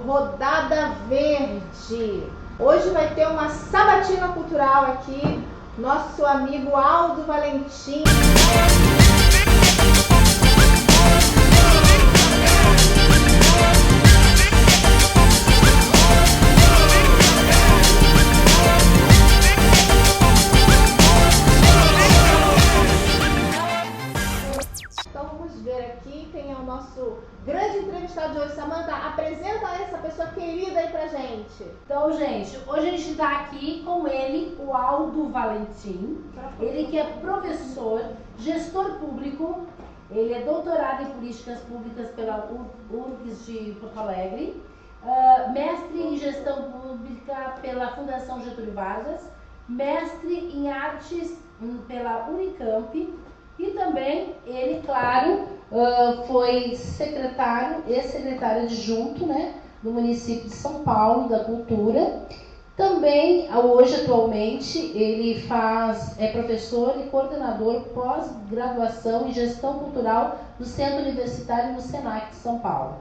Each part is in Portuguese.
Rodada Verde. Hoje vai ter uma sabatina cultural aqui, nosso amigo Aldo Valentim. Aqui quem é o nosso grande entrevistado de hoje. Samanta, apresenta essa pessoa querida aí pra gente. Então, gente, hoje a gente está aqui com ele, o Aldo Valentim. Ele que é professor, gestor público, ele é doutorado em políticas públicas pela URGS de Porto Alegre, mestre em gestão pública pela Fundação Getúlio Vargas, mestre em artes pela Unicamp. E também ele, claro, foi secretário, ex-secretário adjunto, né, do município de São Paulo, da Cultura. Também, hoje, atualmente, ele é professor e coordenador pós-graduação em gestão cultural do Centro Universitário do Senac de São Paulo.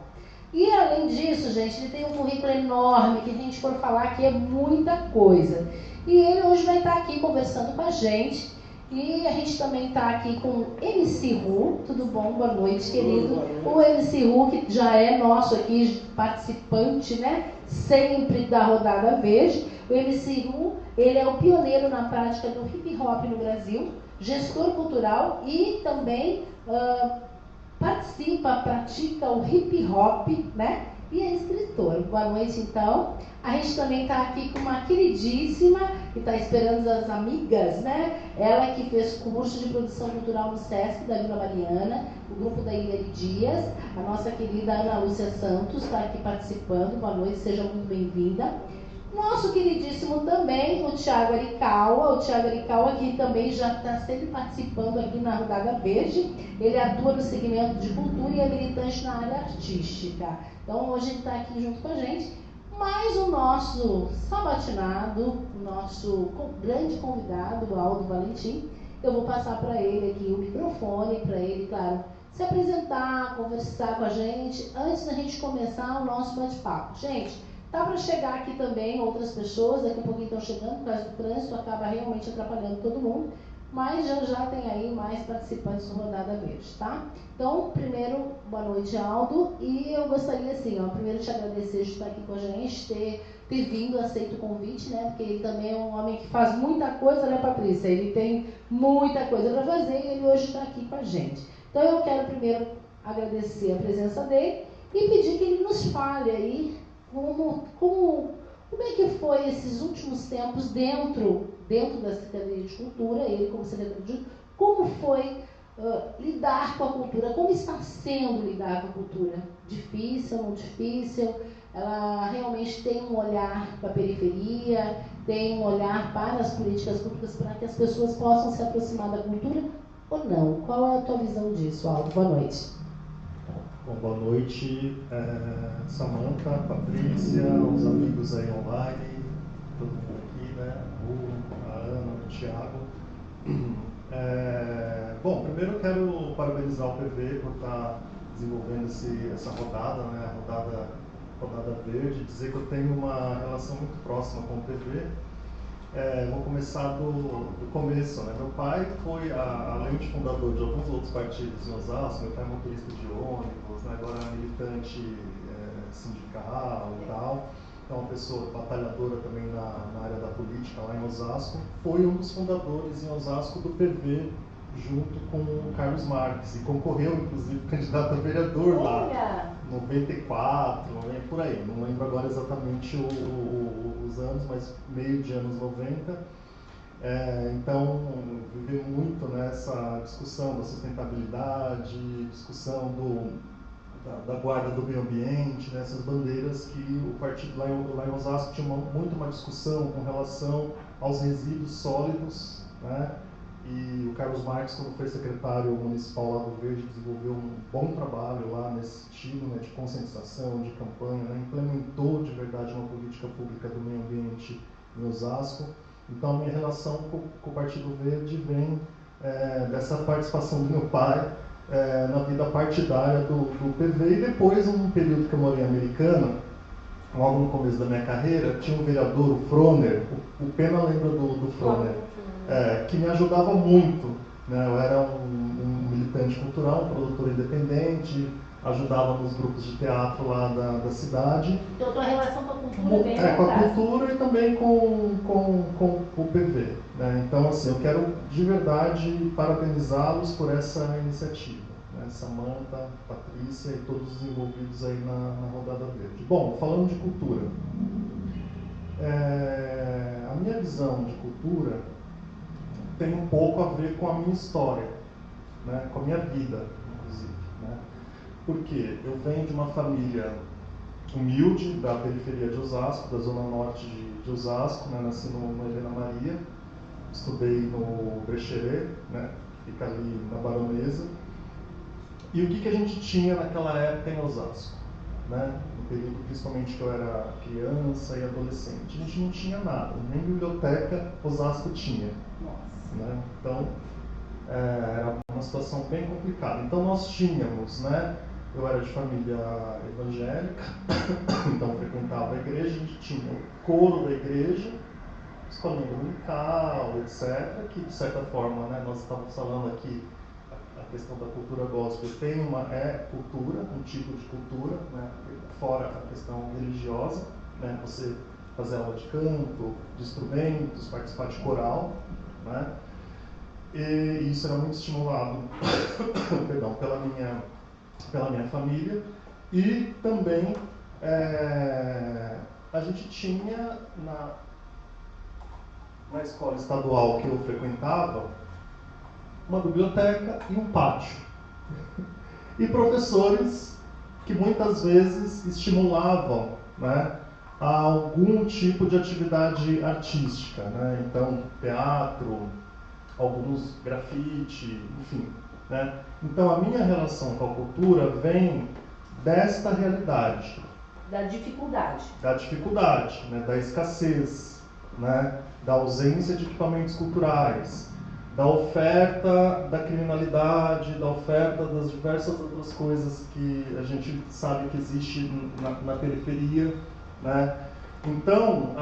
E, além disso, gente, ele tem um currículo enorme, que a gente for falar aqui é muita coisa. E ele hoje vai estar aqui conversando com a gente. E a gente também está aqui com o MC Ru. Tudo bom? Boa noite, querido. Boa noite. O MC Ru, que já é nosso aqui, participante, né? Sempre da Rodada Verde. O MC Ru, ele é o pioneiro na prática do hip hop no Brasil, gestor cultural e também pratica o hip hop, né? E é escritor. Boa noite, então. A gente também está aqui com uma queridíssima, que está esperando as amigas, né? Ela que fez curso de produção cultural no SESC da Vila Mariana, o grupo da Ilha Dias. A nossa querida Ana Lúcia Santos está aqui participando. Boa noite, seja muito bem-vinda. Nosso queridíssimo também, o Thiago Arikawa. O Thiago Arikawa, que também já está sempre participando aqui na Rodada Verde. Ele atua no segmento de cultura e é militante na área artística. Então, hoje ele está aqui junto com a gente. Mas o nosso sabatinado, o nosso grande convidado, o Aldo Valentim, eu vou passar para ele aqui o microfone, para ele, claro, se apresentar, conversar com a gente, antes da gente começar o nosso bate-papo. Gente, tá para chegar aqui também outras pessoas, daqui a pouquinho estão chegando, por causa do trânsito, acaba realmente atrapalhando todo mundo, mas já tem aí mais participantes do Rodada Verde, tá? Então, primeiro, boa noite, Aldo, e eu gostaria, assim, primeiro te agradecer de estar aqui com a gente, ter vindo, aceito o convite, né? Porque ele também é um homem que faz muita coisa, né, Patrícia? Ele tem muita coisa para fazer e ele hoje está aqui com a gente. Então, eu quero primeiro agradecer a presença dele e pedir que ele nos fale aí como é que foi esses últimos tempos dentro da Secretaria de Cultura, ele como secretário de Cultura, como foi lidar com a cultura, como está sendo lidar com a cultura? Difícil, não difícil? Ela realmente tem um olhar para a periferia, tem um olhar para as políticas públicas para que as pessoas possam se aproximar da cultura ou não? Qual é a tua visão disso, Aldo? Boa noite. Bom, boa noite, Samanta, Patrícia, os amigos aí online, todo mundo aqui, né? A Ana, o Thiago. Bom, primeiro eu quero parabenizar o PV por estar desenvolvendo essa rodada, né? A rodada Verde, dizer que eu tenho uma relação muito próxima com o PV. Vou começar do começo, né? Meu pai foi, além de fundador de alguns outros partidos em Osasco, meu pai é motorista de ônibus, né? Agora é militante sindical e tal, é uma pessoa batalhadora também na área da política lá em Osasco. Foi um dos fundadores em Osasco do PV, junto com o Carlos Marques, e concorreu, inclusive, candidato a vereador lá, 94, por aí, não lembro agora exatamente os anos, mas meio de anos 90. Então, vivi muito nessa discussão da sustentabilidade, discussão da guarda do meio ambiente, né, essas bandeiras que o partido lá em Osasco tinha muito uma discussão com relação aos resíduos sólidos, né? E o Carlos Marques, quando foi secretário municipal lá do Verde, desenvolveu um bom trabalho lá nesse sentido, né, de conscientização, de campanha, né, implementou de verdade uma política pública do meio ambiente em Osasco. Então, a minha relação com o Partido Verde vem dessa participação do meu pai na vida partidária do PV, e depois, um período que eu morei em Americana, logo no começo da minha carreira, tinha um vereador, o Froner, o Pena lembra do Froner, que me ajudava muito, né? Eu era um militante cultural, um produtor independente, ajudava nos grupos de teatro lá da cidade. Então, a tua relação com a cultura vem com a cultura e também com o PV. Né? Então, assim, eu quero de verdade parabenizá-los por essa iniciativa. Né? Samantha, Patrícia e todos os envolvidos aí na Rodada Verde. Bom, falando de cultura, a minha visão de cultura tem um pouco a ver com a minha história, né? Com a minha vida, inclusive. Né? Porque eu venho de uma família humilde da periferia de Osasco, da zona norte de Osasco, né? Nasci no Helena Maria, estudei no Brecheret, né? Fica ali na Baronesa. E o que a gente tinha naquela época em Osasco? Né? No período principalmente que eu era criança e adolescente. A gente não tinha nada, nem biblioteca Osasco tinha. Né? Então, era uma situação bem complicada. Então nós tínhamos, né? Eu era de família evangélica, então frequentava a igreja, a gente tinha o coro da igreja, escolinha dominical, etc., que de certa forma, né, nós estávamos falando aqui, a questão da cultura gospel é cultura, um tipo de cultura, né, fora a questão religiosa, né, você fazer aula de canto, de instrumentos, participar de coral, né, e isso era muito estimulado perdão, pela minha família. E também a gente tinha na escola estadual que eu frequentava uma biblioteca e um pátio e professores que muitas vezes estimulavam, né, a algum tipo de atividade artística, né? Então teatro, alguns grafite, enfim, né? Então a minha relação com a cultura vem desta realidade. Da dificuldade. Da dificuldade, né? Da escassez, né? Da ausência de equipamentos culturais, da oferta da criminalidade, da oferta das diversas outras coisas que a gente sabe que existe na periferia, né? Então,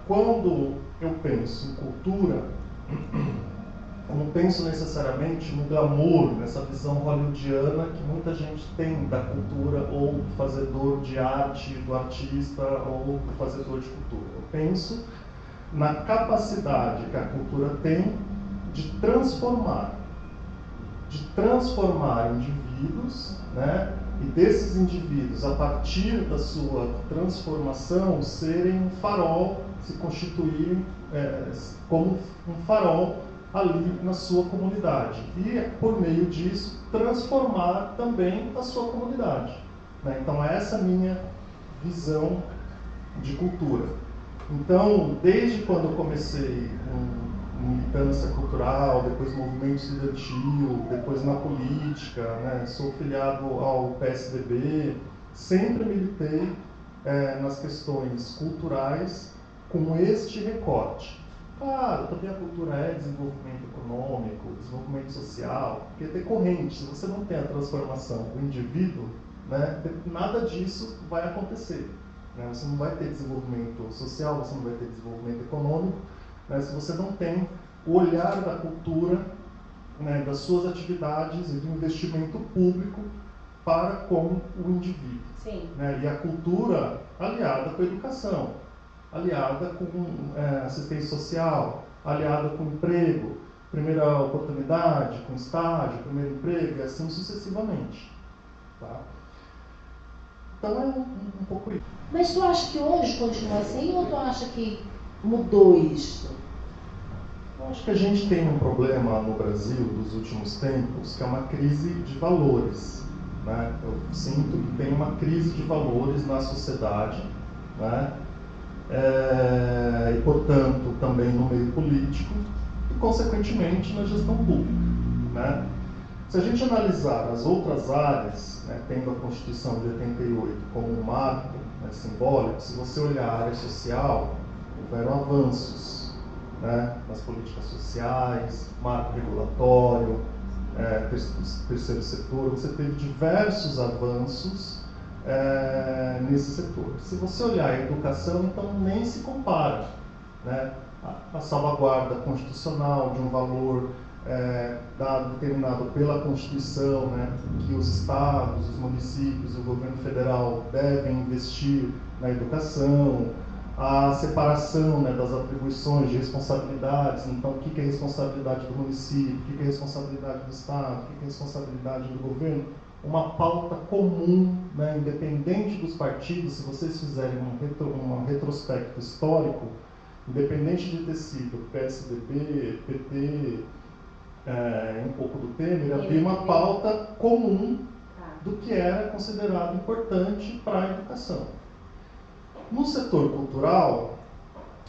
quando eu penso em cultura, eu não penso necessariamente no glamour, nessa visão hollywoodiana que muita gente tem da cultura, ou do fazedor de arte, do artista, ou do fazedor de cultura. Eu penso na capacidade que a cultura tem de transformar indivíduos, né? E desses indivíduos, a partir da sua transformação, serem um farol, se constituírem como um farol ali na sua comunidade. E, por meio disso, transformar também a sua comunidade. Né? Então, essa é a minha visão de cultura. Então, desde quando eu comecei com militância cultural, depois movimento estudantil, depois na política, né? Sou filiado ao PSDB, sempre militei nas questões culturais com este recorte. Claro, também a cultura é desenvolvimento econômico, desenvolvimento social, porque é decorrente. Se você não tem a transformação do indivíduo, né, nada disso vai acontecer. Né? Você não vai ter desenvolvimento social, você não vai ter desenvolvimento econômico, né, se você não tem o olhar da cultura, né, das suas atividades e do investimento público para com o indivíduo. Sim. Né? E a cultura aliada com a educação, aliada com assistência social, aliada com emprego, primeira oportunidade, com estágio, primeiro emprego, e assim sucessivamente. Tá? Então é um pouco isso. Mas tu acha que hoje continua assim, ou tu acha que mudou isso? Eu acho que a gente tem um problema no Brasil dos últimos tempos, que é uma crise de valores. Né? Eu sinto que tem uma crise de valores na sociedade, né? E, portanto, também no meio político e, consequentemente, na gestão pública. Né? Se a gente analisar as outras áreas, né, tendo a Constituição de 88 como um marco, né, simbólico, se você olhar a área social, houveram avanços. né, nas políticas sociais, marco regulatório, terceiro setor. Você teve diversos avanços nesse setor. Se você olhar a educação, então nem se compara, né? A salvaguarda constitucional de um valor determinado pela Constituição, né, que os estados, os municípios e o governo federal devem investir na educação, a separação, né, das atribuições de responsabilidades. Então, o que é responsabilidade do município, o que é responsabilidade do estado, o que é responsabilidade do governo. Uma pauta comum, né, independente dos partidos. Se vocês fizerem um retrospecto histórico, independente de ter sido PSDB, PT, um pouco do Temer, havia uma pauta comum do que era considerado importante para a educação. No setor cultural,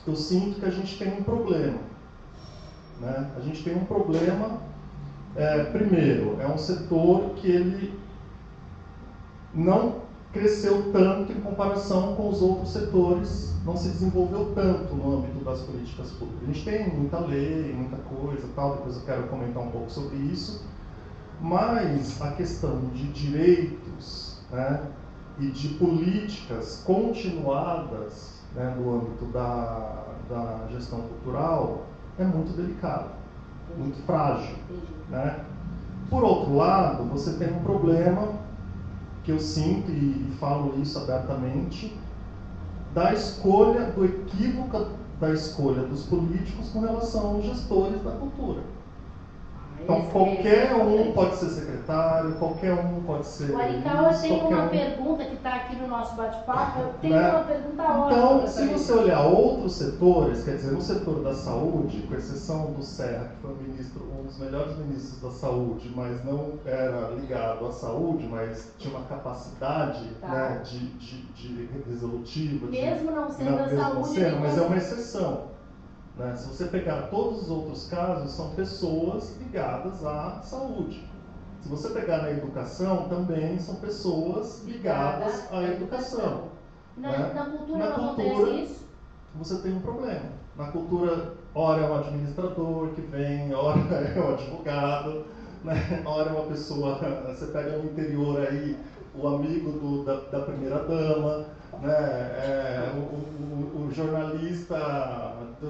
eu sinto que a gente tem um problema, né? A gente tem um problema, primeiro, é um setor que ele não cresceu tanto em comparação com os outros setores, não se desenvolveu tanto no âmbito das políticas públicas. A gente tem muita lei, muita coisa, tal, depois eu quero comentar um pouco sobre isso, mas a questão de direitos, né, e de políticas continuadas, né, no âmbito da gestão cultural é muito delicado, muito frágil, né? Por outro lado, você tem um problema que eu sinto e falo isso abertamente, da escolha, do equívoco da escolha dos políticos com relação aos gestores da cultura. Então, qualquer um pode ser secretário, qualquer um pode ser... Marical, eu tenho uma pergunta que está aqui no nosso bate-papo, eu tenho uma pergunta ótima. Então, se você olhar outros setores, quer dizer, no setor da saúde, com exceção do Serra, que foi um dos melhores ministros da saúde, mas não era ligado à saúde, mas tinha uma capacidade, né, de resolutiva. Mesmo não sendo da saúde, mas é uma exceção. Né? Se você pegar todos os outros casos, são pessoas ligadas à saúde. Se você pegar na educação, também são pessoas ligadas à educação. Na cultura não acontece isso? Você tem um problema. Na cultura, ora é um administrador que vem, ora é um advogado, né? Ora é uma pessoa, você pega no interior aí, o amigo da primeira-dama, né? O jornalista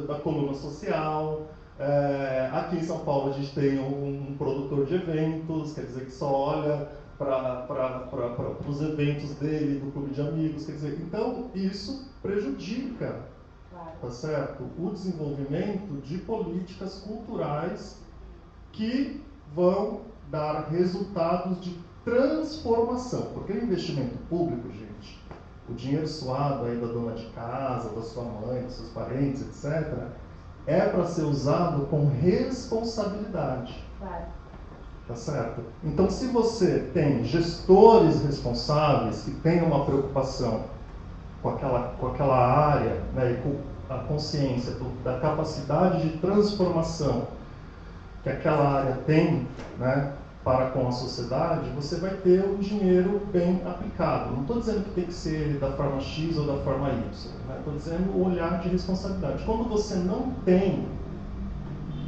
da coluna social. Aqui em São Paulo a gente tem um produtor de eventos, quer dizer, que só olha para os eventos dele, do clube de amigos, quer dizer, então isso prejudica, tá certo? O desenvolvimento de políticas culturais que vão dar resultados de transformação, porque o investimento público, gente, o dinheiro suado aí da dona de casa, da sua mãe, dos seus parentes, etc., é para ser usado com responsabilidade. Tá certo? Então, se você tem gestores responsáveis que têm uma preocupação com aquela área, né, e com a consciência da capacidade de transformação que aquela área tem, né, para com a sociedade, você vai ter um dinheiro bem aplicado. Não estou dizendo que tem que ser da forma X ou da forma Y, né? Estou dizendo o olhar de responsabilidade. Quando você não tem,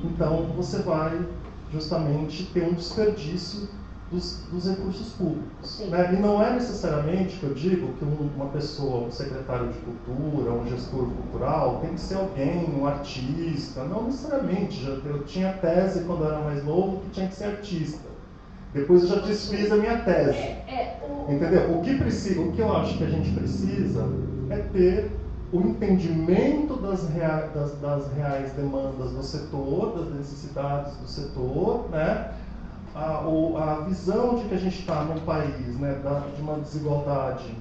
então você vai justamente ter um desperdício dos recursos públicos. Né? E não é necessariamente que eu digo que uma pessoa, um secretário de cultura, um gestor cultural, tem que ser alguém, um artista. Não necessariamente. Eu tinha tese quando eu era mais novo que tinha que ser artista. Depois eu já desfiz a minha tese. Entendeu? O que eu acho que a gente precisa é ter o entendimento das reais demandas do setor, das necessidades do setor, né? A visão de que a gente está num país, né, de uma desigualdade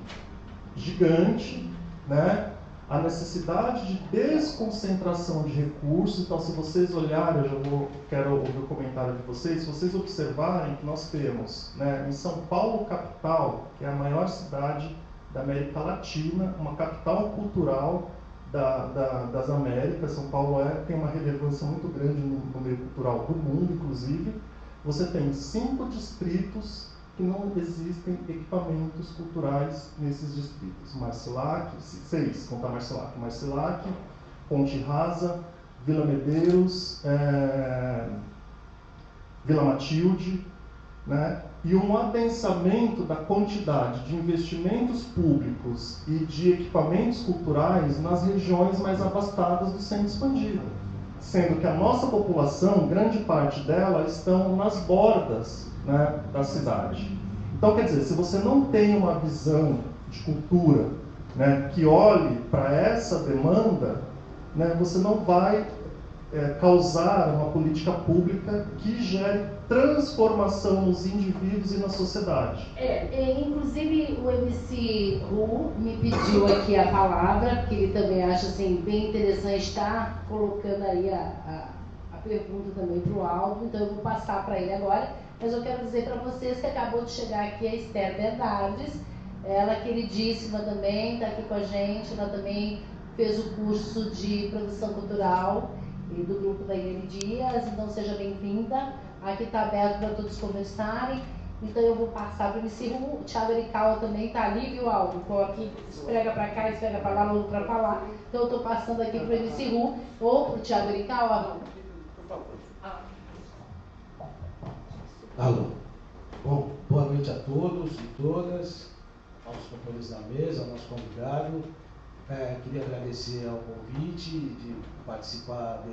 gigante, né? A necessidade de desconcentração de recursos. Então, se vocês olharem, quero ouvir o comentário de vocês, se vocês observarem que nós temos, né, em São Paulo, capital, que é a maior cidade da América Latina, uma capital cultural das Américas. São Paulo tem uma relevância muito grande no meio cultural do mundo, inclusive. Você tem 5 distritos que não existem equipamentos culturais nesses distritos. Marcilac, 6, contar Marcilac, Ponte Rasa, Vila Medeiros, Vila Matilde, né? E um adensamento da quantidade de investimentos públicos e de equipamentos culturais nas regiões mais abastadas do centro expandido. Sendo que a nossa população, grande parte dela, estão nas bordas, né, da cidade. Então, quer dizer, se você não tem uma visão de cultura, né, que olhe para essa demanda, né, você não vai causar uma política pública que gere transformação nos indivíduos e na sociedade. Inclusive o MC Ru me pediu aqui a palavra, porque ele também acha assim, bem interessante estar colocando aí a pergunta também para o Aldo, então eu vou passar para ele agora, mas eu quero dizer para vocês que acabou de chegar aqui a Esther Bernardes, ela queridíssima também, está aqui com a gente, ela também fez o curso de produção cultural do grupo da Irene Dias, então seja bem-vinda. Aqui está aberto para todos conversarem. Então eu vou passar para o MC Ru. O Thiago Ericaua também está ali, viu, Aldo? Aqui esfrega para cá, esfrega para lá, não para falar. Então eu estou passando aqui para o MC Ru ou para o Thiago Ericaua. Alô. Bom, boa noite a todos e todas, aos companheiros da mesa, ao nosso convidado. Queria agradecer ao convite de participar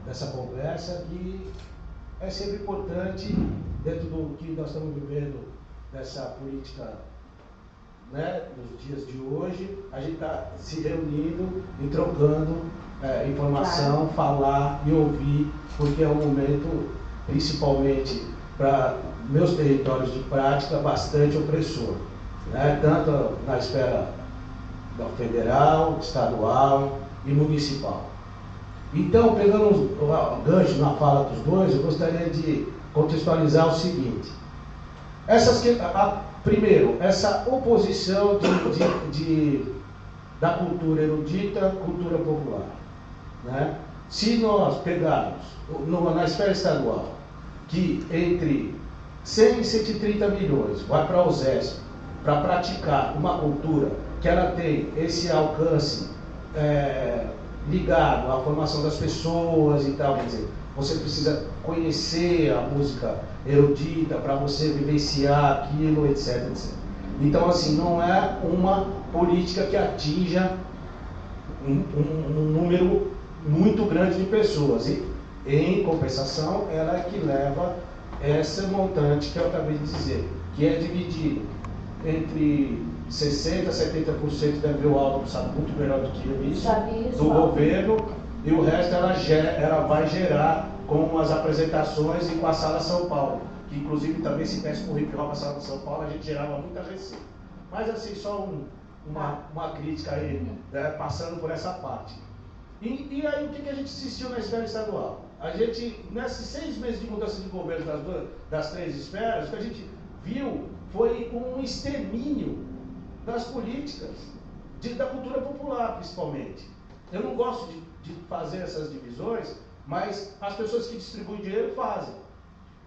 dessa conversa, que é sempre importante, dentro do que nós estamos vivendo, dessa política, né, nos dias de hoje, a gente está se reunindo e trocando informação, falar e ouvir, porque é um momento, principalmente para meus territórios de prática, bastante opressor, né, tanto na esfera federal, estadual e municipal. Então, pegando um gancho na fala dos dois, eu gostaria de contextualizar o seguinte. Primeiro, essa oposição da cultura erudita à cultura popular, né? Se nós pegarmos na esfera estadual, que entre 100 e 130 milhões vai para a USESP para praticar uma cultura que ela tem esse alcance ligado à formação das pessoas e tal, quer dizer, você precisa conhecer a música erudita para você vivenciar aquilo, etc, etc. Então, assim, não é uma política que atinja um número muito grande de pessoas. E, em compensação, ela é que leva esse montante que eu acabei de dizer, que é dividido entre 60% a 70%, deve ver o Aldo, sabe muito melhor do que eu isso, do governo, e o resto ela vai gerar com as apresentações e com a Sala São Paulo, que inclusive também se desse com o hip hop a Sala São Paulo, a gente gerava muita receita. Mas assim, só uma crítica aí, né, passando por essa parte. E aí o que a gente assistiu na esfera estadual? A gente, nesses 6 meses de mudança de governo das 3 esferas, o que a gente viu foi um extermínio das políticas, da cultura popular principalmente. Eu não gosto de fazer essas divisões, mas as pessoas que distribuem dinheiro fazem.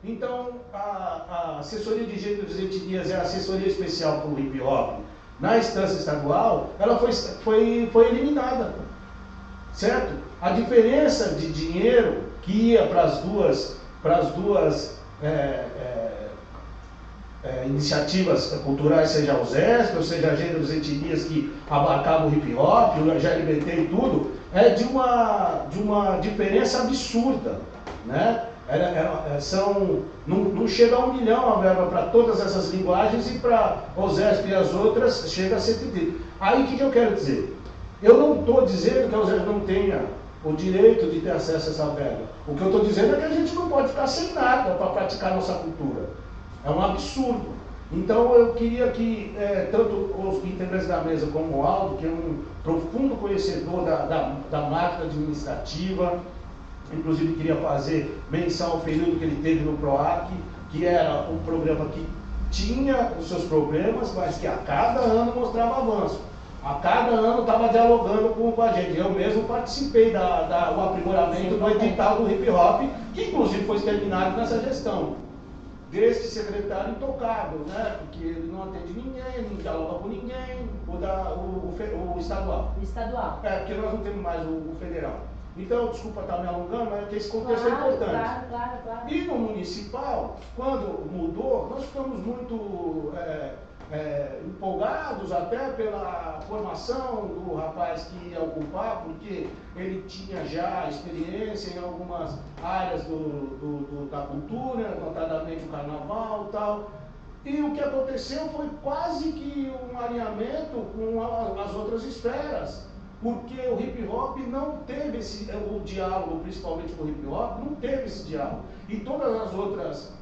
Então, a assessoria de gêneros e etnias é a assessoria especial para o hip hop. Na instância estadual, ela foi eliminada, certo? A diferença de dinheiro que ia para as duas iniciativas culturais, seja o ZESP, ou seja, gêneros e etnias que abarcavam o hip hop, o LGBT e tudo, é de uma diferença absurda, né? Não chega a 1 milhão a verba para todas essas linguagens, e para o ZESP e as outras chega a 130. Aí o que eu quero dizer? Eu não estou dizendo que a USESP não tenha o direito de ter acesso a essa verba. O que eu estou dizendo é que a gente não pode ficar sem nada para praticar nossa cultura. É um absurdo. Então eu queria que tanto os integrantes da mesa como o Aldo, que é um profundo conhecedor da máquina administrativa, inclusive queria fazer menção ao período que ele teve no PROAC, que era um programa que tinha os seus problemas, mas que a cada ano mostrava avanço. A cada ano estava dialogando com a gente. Eu mesmo participei do aprimoramento do edital do hip hop, que inclusive foi terminado nessa gestão. deste secretário intocável, né? Porque ele não atende ninguém, não dialoga com ninguém, o estadual. Estadual. Porque nós não temos mais o federal. Então, desculpa estar me alongando, mas esse contexto é importante. Claro. E no municipal, quando mudou, nós ficamos muito empolgados até pela formação do rapaz que ia ocupar, porque ele tinha já experiência em algumas áreas da cultura, notadamente o carnaval e tal. E o que aconteceu foi quase que um alinhamento com as outras esferas, porque o hip hop não teve o diálogo, principalmente com o hip hop, não teve esse diálogo. E todas as outras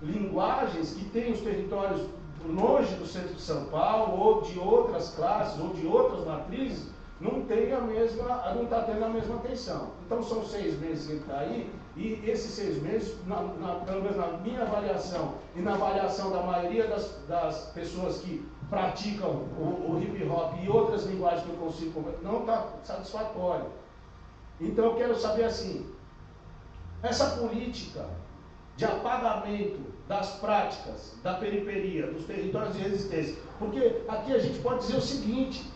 linguagens que têm os territórios longe do centro de São Paulo, ou de outras classes, ou de outras matrizes, não está tendo a mesma atenção. Então são 6 meses que ele está aí, e esses 6 meses, pelo menos na minha avaliação, e na avaliação da maioria das pessoas que praticam o hip hop e outras linguagens que eu consigo conversar, não está satisfatório. Então eu quero saber assim, essa política de apagamento das práticas da periferia, dos territórios de resistência, porque aqui a gente pode dizer o seguinte: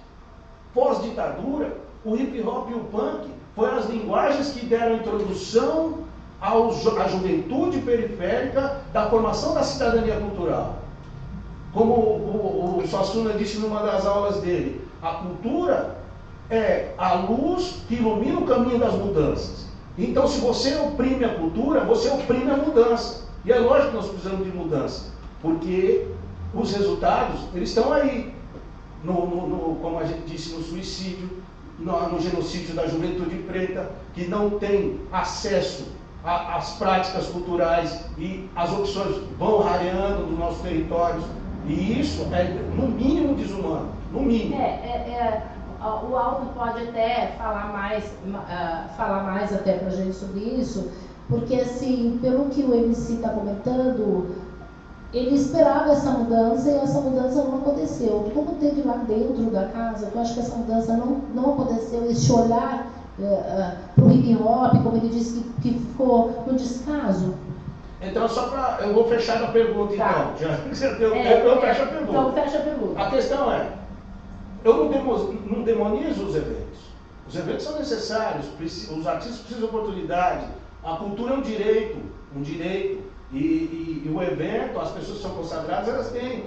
pós-ditadura, o hip hop e o punk foram as linguagens que deram introdução à juventude periférica da formação da cidadania cultural. Como o Suassuna disse numa das aulas dele, a cultura é a luz que ilumina o caminho das mudanças. Então, se você oprime a cultura, você oprime a mudança. E é lógico que nós precisamos de mudança, porque os resultados, eles estão aí. Como a gente disse, no suicídio, no genocídio da juventude preta, que não tem acesso às práticas culturais e as opções vão rareando dos nossos territórios. E isso é, no mínimo, desumano. No mínimo. O Aldo pode até falar mais até pra gente sobre isso, porque assim, pelo que o MC está comentando, ele esperava essa mudança e essa mudança não aconteceu. Como teve lá dentro da casa, eu acho que essa mudança não aconteceu, esse olhar para o hip hop, como ele disse, que ficou no descaso. Então, eu vou fechar a pergunta, tá. Então. Eu fecho a pergunta. Então, fecha a pergunta. A questão é, eu não demonizo os eventos. Os eventos são necessários, os artistas precisam de oportunidade. A cultura é um direito. E o evento, as pessoas que são consagradas, elas têm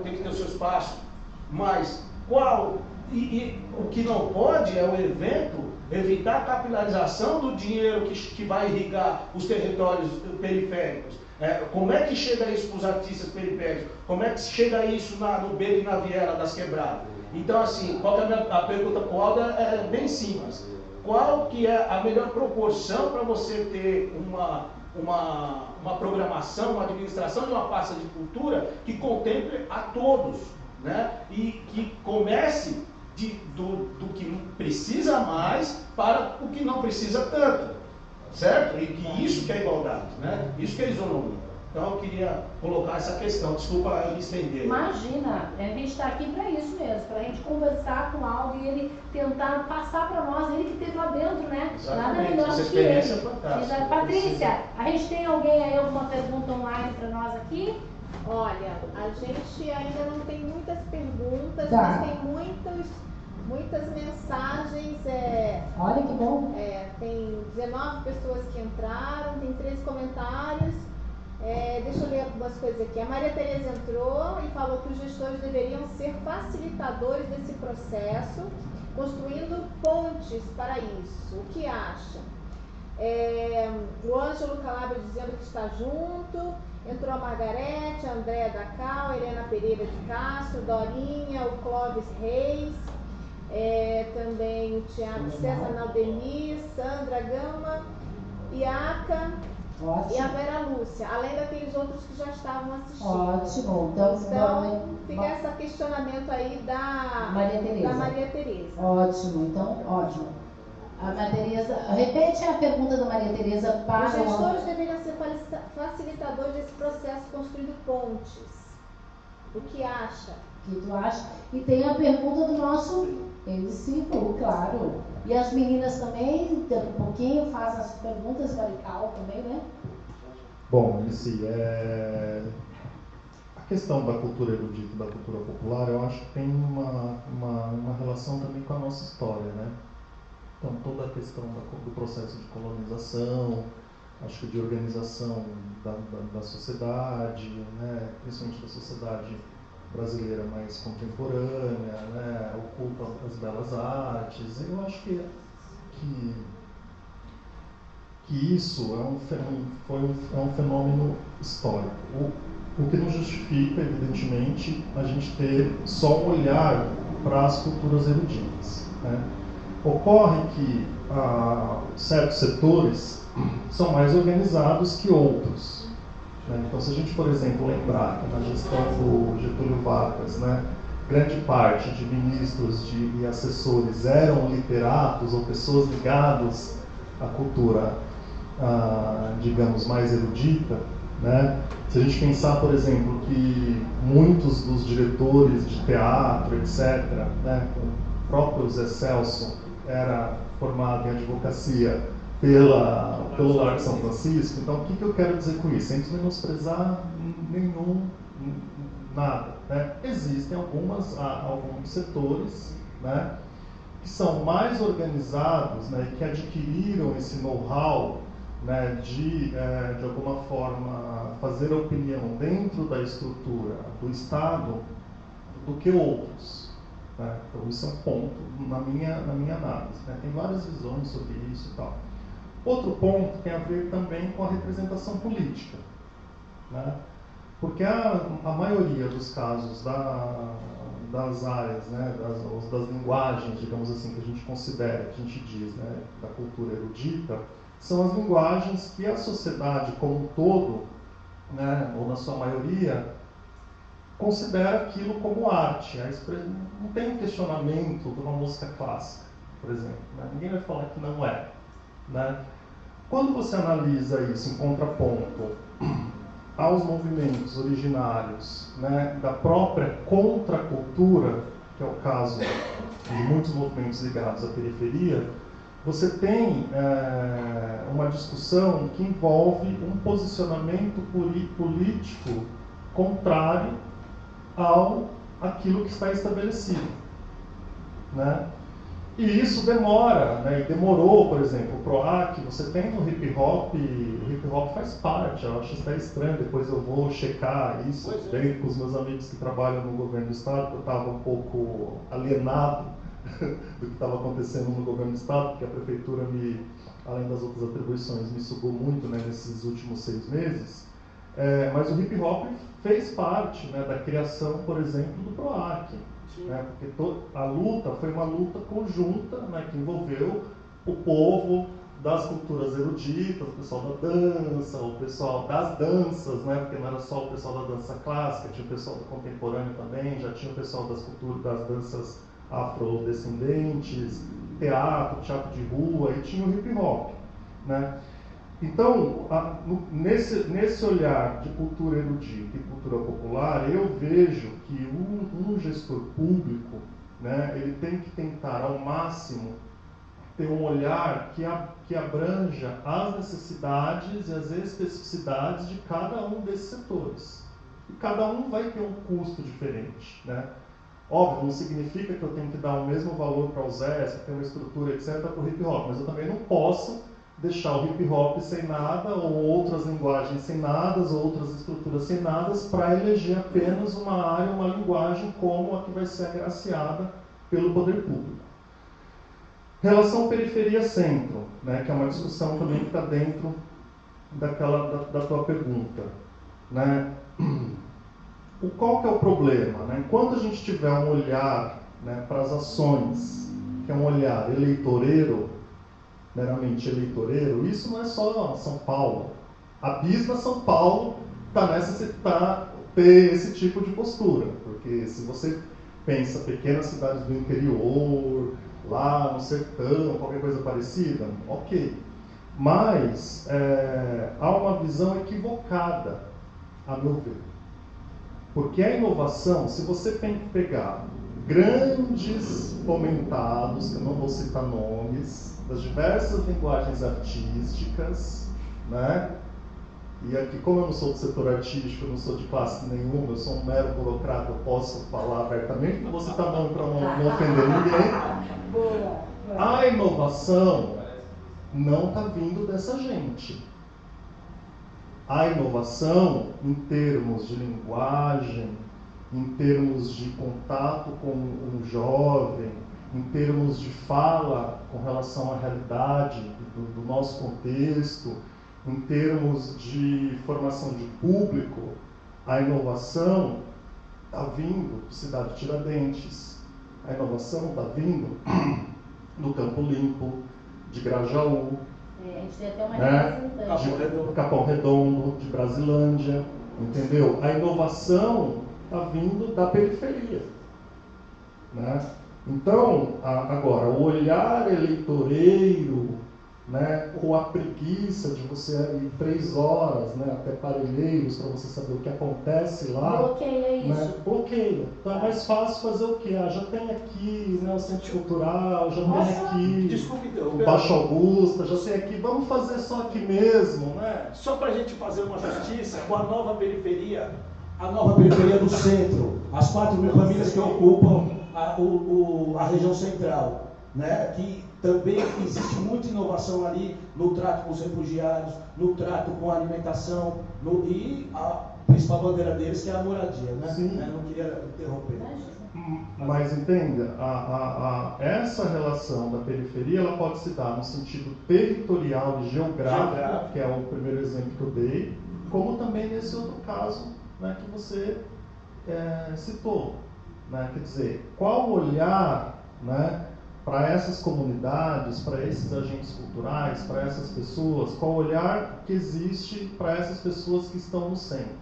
que ter o seu espaço. Mas o que não pode é o evento evitar a capilarização do dinheiro que vai irrigar os territórios periféricos. Como é que chega isso para os artistas periféricos? Como é que chega isso no beco e na viela das quebradas? Então, assim, qual que é a pergunta para o Aldo? É bem simples. Qual que é a melhor proporção para você ter uma programação, uma administração de uma pasta de cultura que contemple a todos, né? E que comece do que precisa mais para o que não precisa tanto, certo? E que isso que é igualdade, né? Isso que é isonomia. Então eu queria colocar essa questão, desculpa eu me estender. Imagina, a gente está aqui para isso mesmo, para a gente conversar com o Aldo e ele tentar passar para nós, ele que esteve lá dentro, né? Exatamente. Nada melhor Essa que ele. experiência é fantástica. Patrícia, a gente tem alguém aí, alguma pergunta online para nós aqui? Olha, a gente ainda não tem muitas perguntas, Tá. mas tem muitas mensagens. Olha que bom. Tem 19 pessoas que entraram, tem 13 comentários. Deixa eu ler algumas coisas aqui. A Maria Tereza entrou e falou que os gestores deveriam ser facilitadores desse processo, construindo pontes para isso. O que acha? O Ângelo Calabria dizendo que está junto. Entrou a Margarete, a Andréa da Cal, a Helena Pereira de Castro, Dorinha, o Clóvis Reis, também o Tiago César Naldemir, Sandra Gama, Iaca. Ótimo. E a Vera Lúcia, além daqueles outros que já estavam assistindo. Ótimo. Então fica esse questionamento aí da Maria Tereza. Ótimo, então, ótimo. A Maria Tereza, repete a pergunta da Maria Tereza para os gestores deveriam ser facilitadores desse processo, construindo pontes. O que acha? O que tu acha? E tem a pergunta do nosso MC, claro. E as meninas também, um pouquinho, fazem as perguntas, Marical também, né? Bom, a questão da cultura erudita e da cultura popular, eu acho que tem uma relação também com a nossa história, né? Então, toda a questão do processo de colonização, acho que de organização da sociedade, né? Principalmente da sociedade brasileira mais contemporânea, né? O culto às belas artes, eu acho que isso é um fenômeno histórico. O que não justifica, evidentemente, a gente ter só um olhar para as culturas eruditas, né? Ocorre que certos setores são mais organizados que outros, né? Então, se a gente, por exemplo, lembrar que na gestão do Getúlio Vargas, né, grande parte de ministros e assessores eram literatos ou pessoas ligadas à cultura, digamos, mais erudita, né? Se a gente pensar, por exemplo, que muitos dos diretores de teatro, etc., né, o próprio Zé Celso era formado em advocacia pelo Largo São Francisco, então o que eu quero dizer com isso? Sem menosprezar nada, né? Existem alguns setores, né, que são mais organizados, né, e que adquiriram esse know-how, né, de alguma forma fazer a opinião dentro da estrutura do Estado do que outros, né? Então isso é um ponto na minha análise, né? Tem várias visões sobre isso e tal. Outro ponto tem a ver também com a representação política, né? Porque a maioria dos casos das áreas, né, das linguagens, digamos assim, que a gente considera, que a gente diz, né, da cultura erudita, são as linguagens que a sociedade como um todo, né, ou na sua maioria, considera aquilo como arte. Não tem um questionamento de uma música clássica, por exemplo, né? Ninguém vai falar que não é, né? Quando você analisa isso em contraponto aos movimentos originários, né, da própria contracultura, que é o caso de muitos movimentos ligados à periferia, você tem uma discussão que envolve um posicionamento político contrário àquilo que está estabelecido, né? E isso demora, né? E demorou, por exemplo, o PROAC, você tem no hip hop, o hip hop faz parte, eu acho até estranho, depois eu vou checar isso bem com os meus amigos que trabalham no governo do Estado, porque eu estava um pouco alienado do que estava acontecendo no governo do Estado, porque a prefeitura, além das outras atribuições, me sugou muito, né, nesses últimos 6 meses. Mas o hip hop fez parte, né, da criação, por exemplo, do PROAC, né, porque a luta foi uma luta conjunta, né, que envolveu o povo das culturas eruditas, o pessoal da dança, o pessoal das danças, né, porque não era só o pessoal da dança clássica, tinha o pessoal do contemporâneo também, já tinha o pessoal das culturas, das danças afrodescendentes, teatro de rua, e tinha o hip hop, né? Então, nesse olhar de cultura erudita e cultura popular, eu vejo que um gestor público, né, ele tem que tentar ao máximo ter um olhar que abranja as necessidades e as especificidades de cada um desses setores. E cada um vai ter um custo diferente, né? Óbvio, não significa que eu tenho que dar o mesmo valor para o Zé, que tem uma estrutura, etc., para o hip hop, mas eu também não posso deixar o hip hop sem nada, ou outras linguagens sem nada, ou outras estruturas sem nada, para eleger apenas uma área, uma linguagem como a que vai ser agraciada pelo poder público. Relação periferia-centro, né, que é uma discussão também que está dentro da tua pergunta, né? Qual que é o problema, né? Enquanto a gente tiver um olhar, né, para as ações, que é um olhar eleitoreiro, meramente eleitoreiro, isso não é só São Paulo. A BISMA São Paulo está ter esse tipo de postura, porque se você pensa pequenas cidades do interior, lá no sertão, qualquer coisa parecida, ok. Mas há uma visão equivocada, a meu ver. Porque a inovação, se você pegar grandes comentados, que eu não vou citar nomes, das diversas linguagens artísticas, né, E aqui, como eu não sou do setor artístico, eu não sou de classe nenhuma, eu sou um mero burocrata, eu posso falar abertamente, não vou citar nome para não ofender ninguém. Boa. A inovação não está vindo dessa gente. A inovação, em termos de linguagem, em termos de contato com um jovem, em termos de fala com relação à realidade do nosso contexto, em termos de formação de público, a inovação está vindo de Cidade Tiradentes, a inovação está vindo do Campo Limpo, de Grajaú, A gente tem até uma né? representante. De Capão Redondo, de Brasilândia, entendeu? A inovação está vindo da periferia, né? Então, agora, o olhar eleitoreiro, né, ou a preguiça de você ir 3 horas, né, até Parelheiros para você saber o que acontece lá. Bloqueia isso. Né, bloqueia. Então é mais fácil fazer o quê? Já tem aqui, né, o Centro Cultural, já tem aqui o Baixo Augusta, já tem aqui, vamos fazer só aqui mesmo, né? Só para a gente fazer uma justiça com a nova periferia do centro, as 4.000 famílias que ocupam a região central, né? Que também existe muita inovação ali no trato com os refugiados, no trato com a alimentação, e a principal bandeira deles que é a moradia, né? Sim. Eu não queria interromper. Mas entenda, essa relação da periferia ela pode se dar no sentido territorial e geográfico, que é o primeiro exemplo que eu dei, como também nesse outro caso, né, que você citou. Né? Quer dizer, qual olhar, né, para essas comunidades, para esses agentes culturais, para essas pessoas, qual olhar que existe para essas pessoas que estão no centro?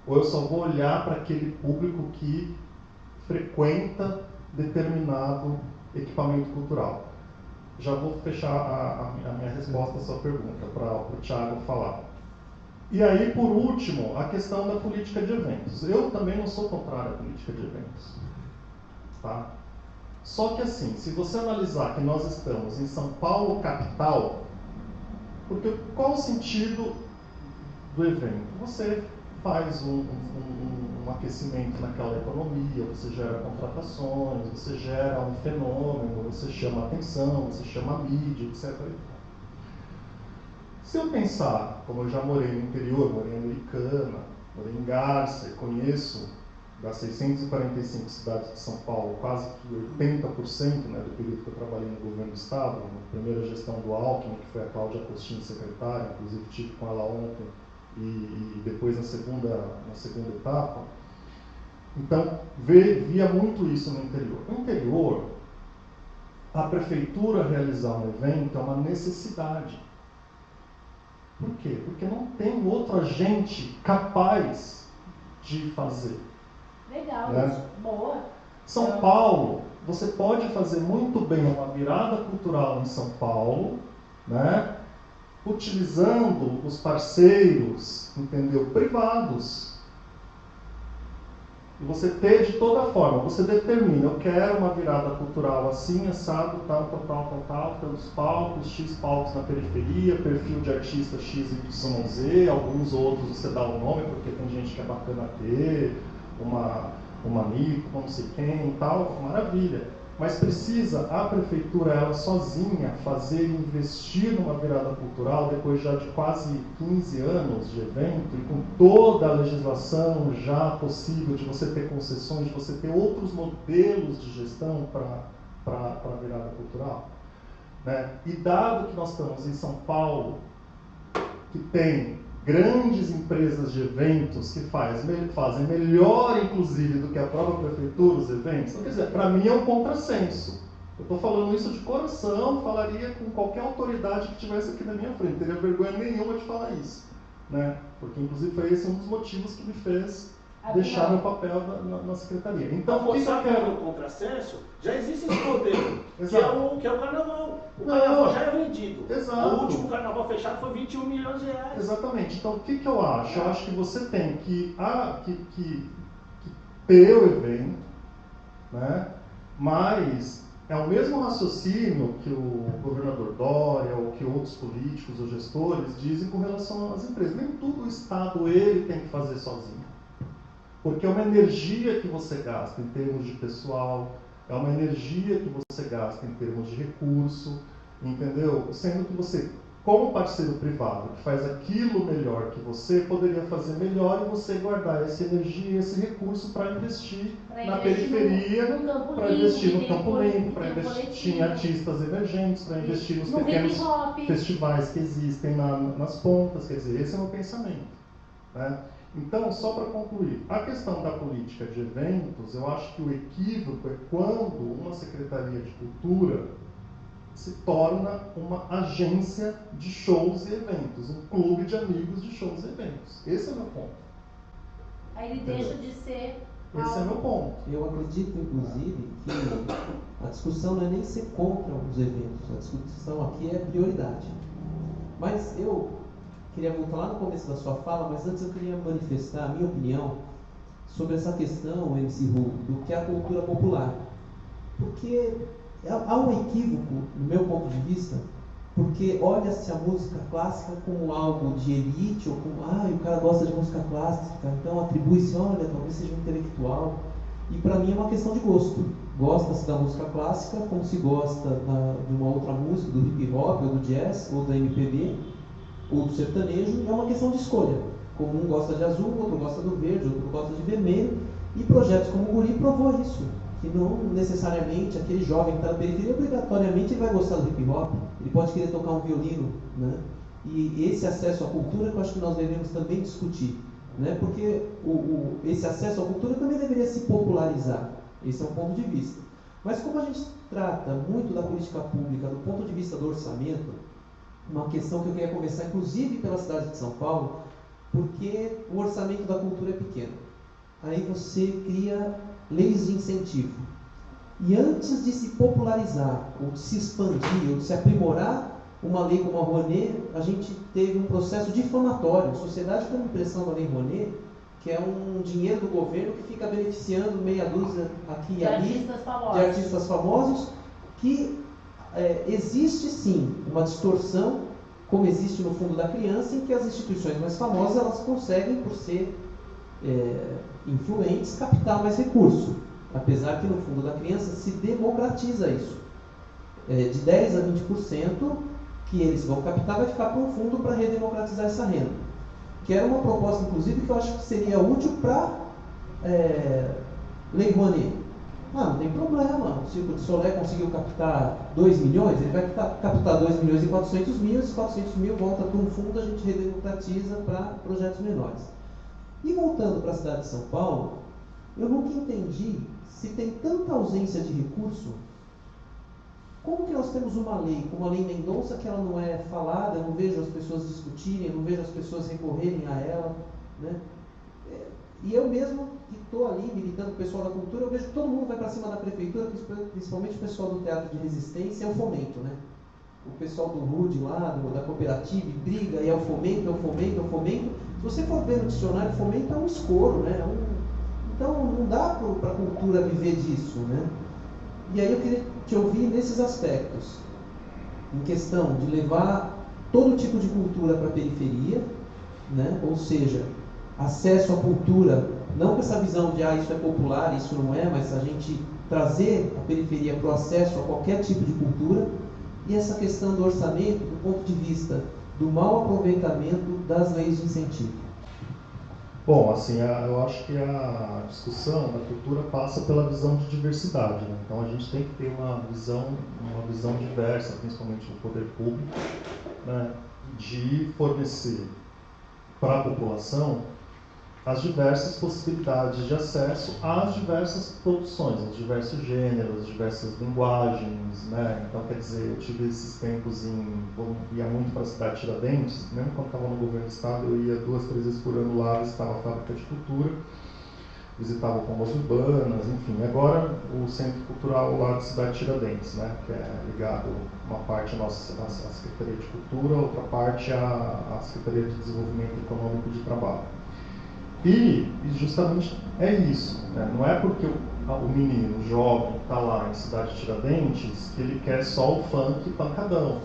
Ou eu só vou olhar para aquele público que frequenta determinado equipamento cultural? Já vou fechar a minha resposta à sua pergunta, para o Thiago falar. E aí, por último, a questão da política de eventos. Eu também não sou contrário à política de eventos. Tá? Só que assim, se você analisar que nós estamos em São Paulo, capital, porque qual o sentido do evento? Você faz um aquecimento naquela economia, você gera contratações, você gera um fenômeno, você chama atenção, você chama mídia, etc. Se eu pensar, como eu já morei no interior, morei em Americana, morei em Garça, conheço das 645 cidades de São Paulo, quase que 80%, né, do período que eu trabalhei no governo do estado, na primeira gestão do Alckmin, que foi a Cláudia Agostinho secretária, inclusive estive com ela ontem, e depois na segunda etapa. Então, via muito isso no interior. No interior, a prefeitura realizar um evento é uma necessidade. Por quê? Porque não tem outro agente capaz de fazer. Legal, né? Boa. São Paulo, você pode fazer muito bem uma virada cultural em São Paulo, né? Utilizando os parceiros, entendeu? Privados. E você ter de toda forma, você determina, eu quero uma virada cultural assim, assado, tal, tantos palcos, X palcos na periferia, perfil de artista X, Y, Z, alguns outros você dá o nome, porque tem gente que é bacana ter, uma Nico, não sei quem e tal, maravilha. Mas precisa a prefeitura, ela sozinha, investir numa virada cultural, depois já de quase 15 anos de evento, e com toda a legislação já possível de você ter concessões, de você ter outros modelos de gestão para a virada cultural? Né? E dado que nós estamos em São Paulo, que tem grandes empresas de eventos que fazem melhor, inclusive, do que a própria prefeitura, os eventos. Então, quer dizer, para mim é um contrassenso. Eu estou falando isso de coração, falaria com qualquer autoridade que estivesse aqui na minha frente. Não teria vergonha nenhuma de falar isso. Né? Porque, inclusive, foi esse um dos motivos que me fez deixar meu papel na secretaria. Então, o que eu quero? No contrassenso, já existe esse modelo, que é o carnaval. O Não, carnaval já é vendido. Exato. O último carnaval fechado foi 21 milhões de reais. Exatamente. Então, o que eu acho? Eu acho que você tem que ter o evento, né? Mas É o mesmo raciocínio que o governador Dória ou que outros políticos ou gestores dizem com relação às empresas. Nem tudo o Estado ele tem que fazer sozinho. Porque é uma energia que você gasta em termos de pessoal, é uma energia que você gasta em termos de recurso, entendeu? Sendo que você, como parceiro privado, que faz aquilo melhor que você, poderia fazer melhor e você guardar essa energia, esse recurso para investir na periferia, para investir no campo limpo, para investir em artistas emergentes, para investir nos pequenos festivais que existem nas pontas. Quer dizer, esse é o meu pensamento, né? Então, só para concluir, a questão da política de eventos, eu acho que o equívoco é quando uma Secretaria de Cultura se torna uma agência de shows e eventos, um clube de amigos de shows e eventos. Esse é o meu ponto. Aí ele deixa de ser... Esse é o meu ponto. Eu acredito, inclusive, que a discussão não é nem ser contra os eventos, a discussão aqui é prioridade. Mas eu queria voltar lá no começo da sua fala, mas antes eu queria manifestar a minha opinião sobre essa questão, MC Ru, do que é a cultura popular. Porque há um equívoco, no meu ponto de vista, porque olha-se a música clássica como algo de elite, ou como, o cara gosta de música clássica, então atribui-se, olha, talvez seja um intelectual. E para mim é uma questão de gosto. Gosta-se da música clássica como se gosta de uma outra música, do hip hop, ou do jazz, ou da MPB, ou do sertanejo, é uma questão de escolha. Como um gosta de azul, outro gosta do verde, outro gosta de vermelho, e projetos como o Guri provou isso, que não necessariamente aquele jovem que está na periferia, obrigatoriamente ele vai gostar do hip hop, ele pode querer tocar um violino, né? E esse acesso à cultura que eu acho que nós devemos também discutir, né? Porque esse acesso à cultura também deveria se popularizar, esse é um ponto de vista. Mas como a gente trata muito da política pública do ponto de vista do orçamento, uma questão que eu queria começar, inclusive pela cidade de São Paulo, porque o orçamento da cultura é pequeno. Aí você cria leis de incentivo. E antes de se popularizar, ou de se expandir, ou de se aprimorar uma lei como a Rouanet, a gente teve um processo difamatório. A sociedade tem uma impressão da lei Rouanet, que é um dinheiro do governo que fica beneficiando meia dúzia aqui e ali de artistas famosos, que existe sim uma distorção, como existe no Fundo da Criança, em que as instituições mais famosas elas conseguem, por ser influentes, captar mais recurso, apesar que no Fundo da Criança se democratiza isso. De 10% a 20% que eles vão captar vai ficar para um fundo para redemocratizar essa renda, que era uma proposta, inclusive, que eu acho que seria útil para Lei Rouanet. Não tem problema, o Circo de Solé conseguiu captar 2 milhões, ele vai captar 2 milhões e 400 mil, esses 400 mil volta para um fundo, a gente redemocratiza para projetos menores. E voltando para a cidade de São Paulo, eu nunca entendi, se tem tanta ausência de recurso, como que nós temos uma lei, como a Lei Mendonça, que ela não é falada, eu não vejo as pessoas discutirem, eu não vejo as pessoas recorrerem a ela, né? E eu mesmo, que estou ali militando com o pessoal da cultura, eu vejo que todo mundo vai para cima da prefeitura, principalmente o pessoal do Teatro de Resistência, é o fomento, né? O pessoal do RUD lá, da cooperativa, briga, e é o fomento, é o fomento, é o fomento. Se você for ver no dicionário, fomento é um escoro, né? Então não dá para a cultura viver disso, né? E aí eu queria te ouvir nesses aspectos, em questão de levar todo tipo de cultura para a periferia, né? Ou seja, acesso à cultura, não com essa visão de isso é popular, isso não é, mas a gente trazer a periferia para o acesso a qualquer tipo de cultura, e essa questão do orçamento do ponto de vista do mau aproveitamento das leis de incentivo. Bom, assim, eu acho que a discussão da cultura passa pela visão de diversidade, né? Então a gente tem que ter uma visão diversa, principalmente no poder público, né? De fornecer para a população as diversas possibilidades de acesso às diversas produções, aos diversos gêneros, às diversas linguagens, né? Então, quer dizer, eu tive esses tempos ia muito para a cidade de Tiradentes, mesmo quando estava no governo do estado, eu ia 2, 3 vezes por ano lá, visitava a fábrica de cultura, visitava Pombas Urbanas, enfim. Agora, o Centro Cultural lá da cidade de Tiradentes, né? Que é ligado, uma parte à Secretaria de Cultura, outra parte à Secretaria de Desenvolvimento Econômico de Trabalho. E justamente é isso, né? Não é porque o menino, o jovem que está lá em Cidade Tiradentes, que ele quer só o funk pancadão.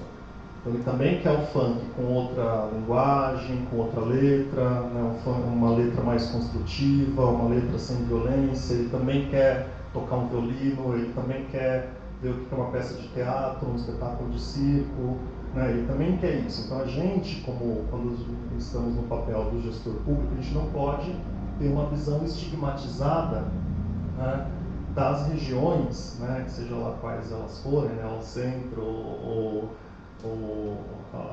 Então, ele também quer o funk com outra linguagem, com outra letra, né, uma letra mais construtiva, uma letra sem violência. Ele também quer tocar um violino, ele também quer ver o que é uma peça de teatro, um espetáculo de circo, né, ele também quer isso. Então, a gente, quando estamos no papel do gestor público, a gente não pode ter uma visão estigmatizada, né, das regiões, né, seja lá quais elas forem, né, o centro ou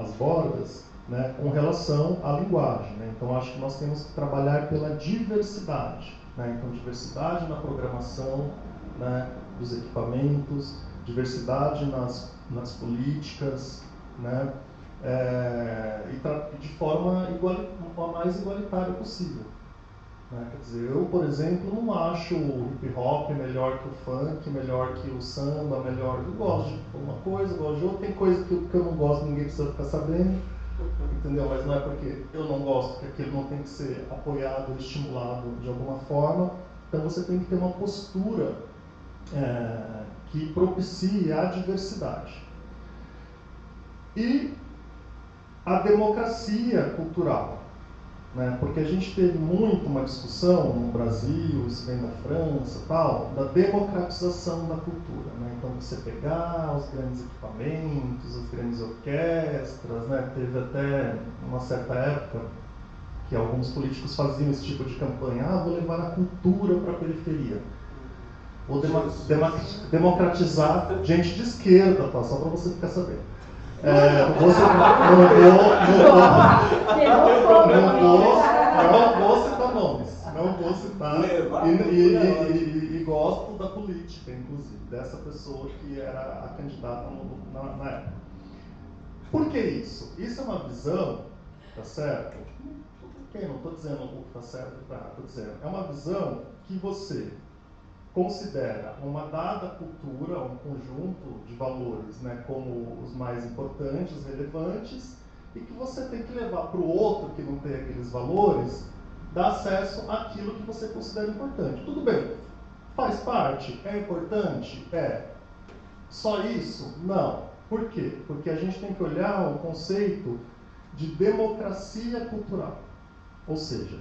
as bordas, né, com relação à linguagem, né? Então, acho que nós temos que trabalhar pela diversidade, né? Então, diversidade na programação, né, dos equipamentos, diversidade nas políticas, né, e de forma a mais igualitária possível. Quer dizer, eu, por exemplo, não acho o hip hop melhor que o funk, melhor que o samba, melhor. Eu gosto de uma coisa, gosto de outra. Tem coisa que eu não gosto, ninguém precisa ficar sabendo, entendeu? Mas não é porque eu não gosto que aquilo não tem que ser apoiado, estimulado de alguma forma. Então você tem que ter uma postura que propicie a diversidade. E a democracia cultural. Né? Porque a gente teve muito uma discussão no Brasil, isso vem da França, tal, da democratização da cultura. Né? Então, você pegar os grandes equipamentos, as grandes orquestras, né? Teve até uma certa época que alguns políticos faziam esse tipo de campanha: vou levar a cultura para a periferia. Vou democratizar gente de esquerda, tá? Só para você ficar sabendo. Não vou citar e gosto da política, inclusive, dessa pessoa que era a candidata na época. Por que isso? Isso é uma visão, tá certo? Não estou dizendo o que está certo ou está errado, estou dizendo, é uma visão que você considera uma dada cultura, um conjunto de valores, né, como os mais importantes, relevantes, e que você tem que levar para o outro que não tem aqueles valores, dar acesso àquilo que você considera importante. Tudo bem, faz parte, é importante? É. Só isso? Não. Por quê? Porque a gente tem que olhar o conceito de democracia cultural. Ou seja,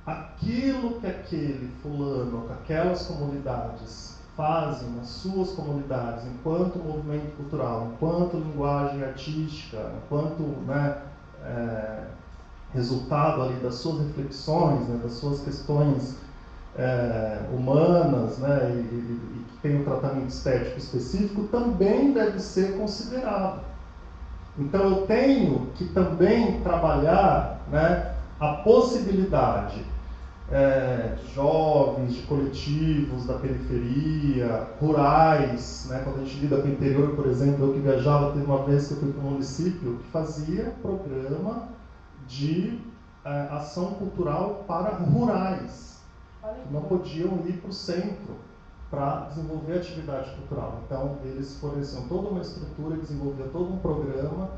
aquilo que aquele fulano, que aquelas comunidades fazem nas suas comunidades, enquanto movimento cultural, enquanto linguagem artística, enquanto, né, resultado ali das suas reflexões, né, das suas questões humanas, né, e que tem um tratamento estético específico, também deve ser considerado. Então eu tenho que também trabalhar, né, a possibilidade de jovens, de coletivos da periferia, rurais, né? Quando a gente lida com o interior, por exemplo, eu que viajava, teve uma vez que eu fui para um município que fazia programa de ação cultural para rurais, que não podiam ir para o centro para desenvolver atividade cultural. Então, eles forneciam toda uma estrutura, desenvolviam todo um programa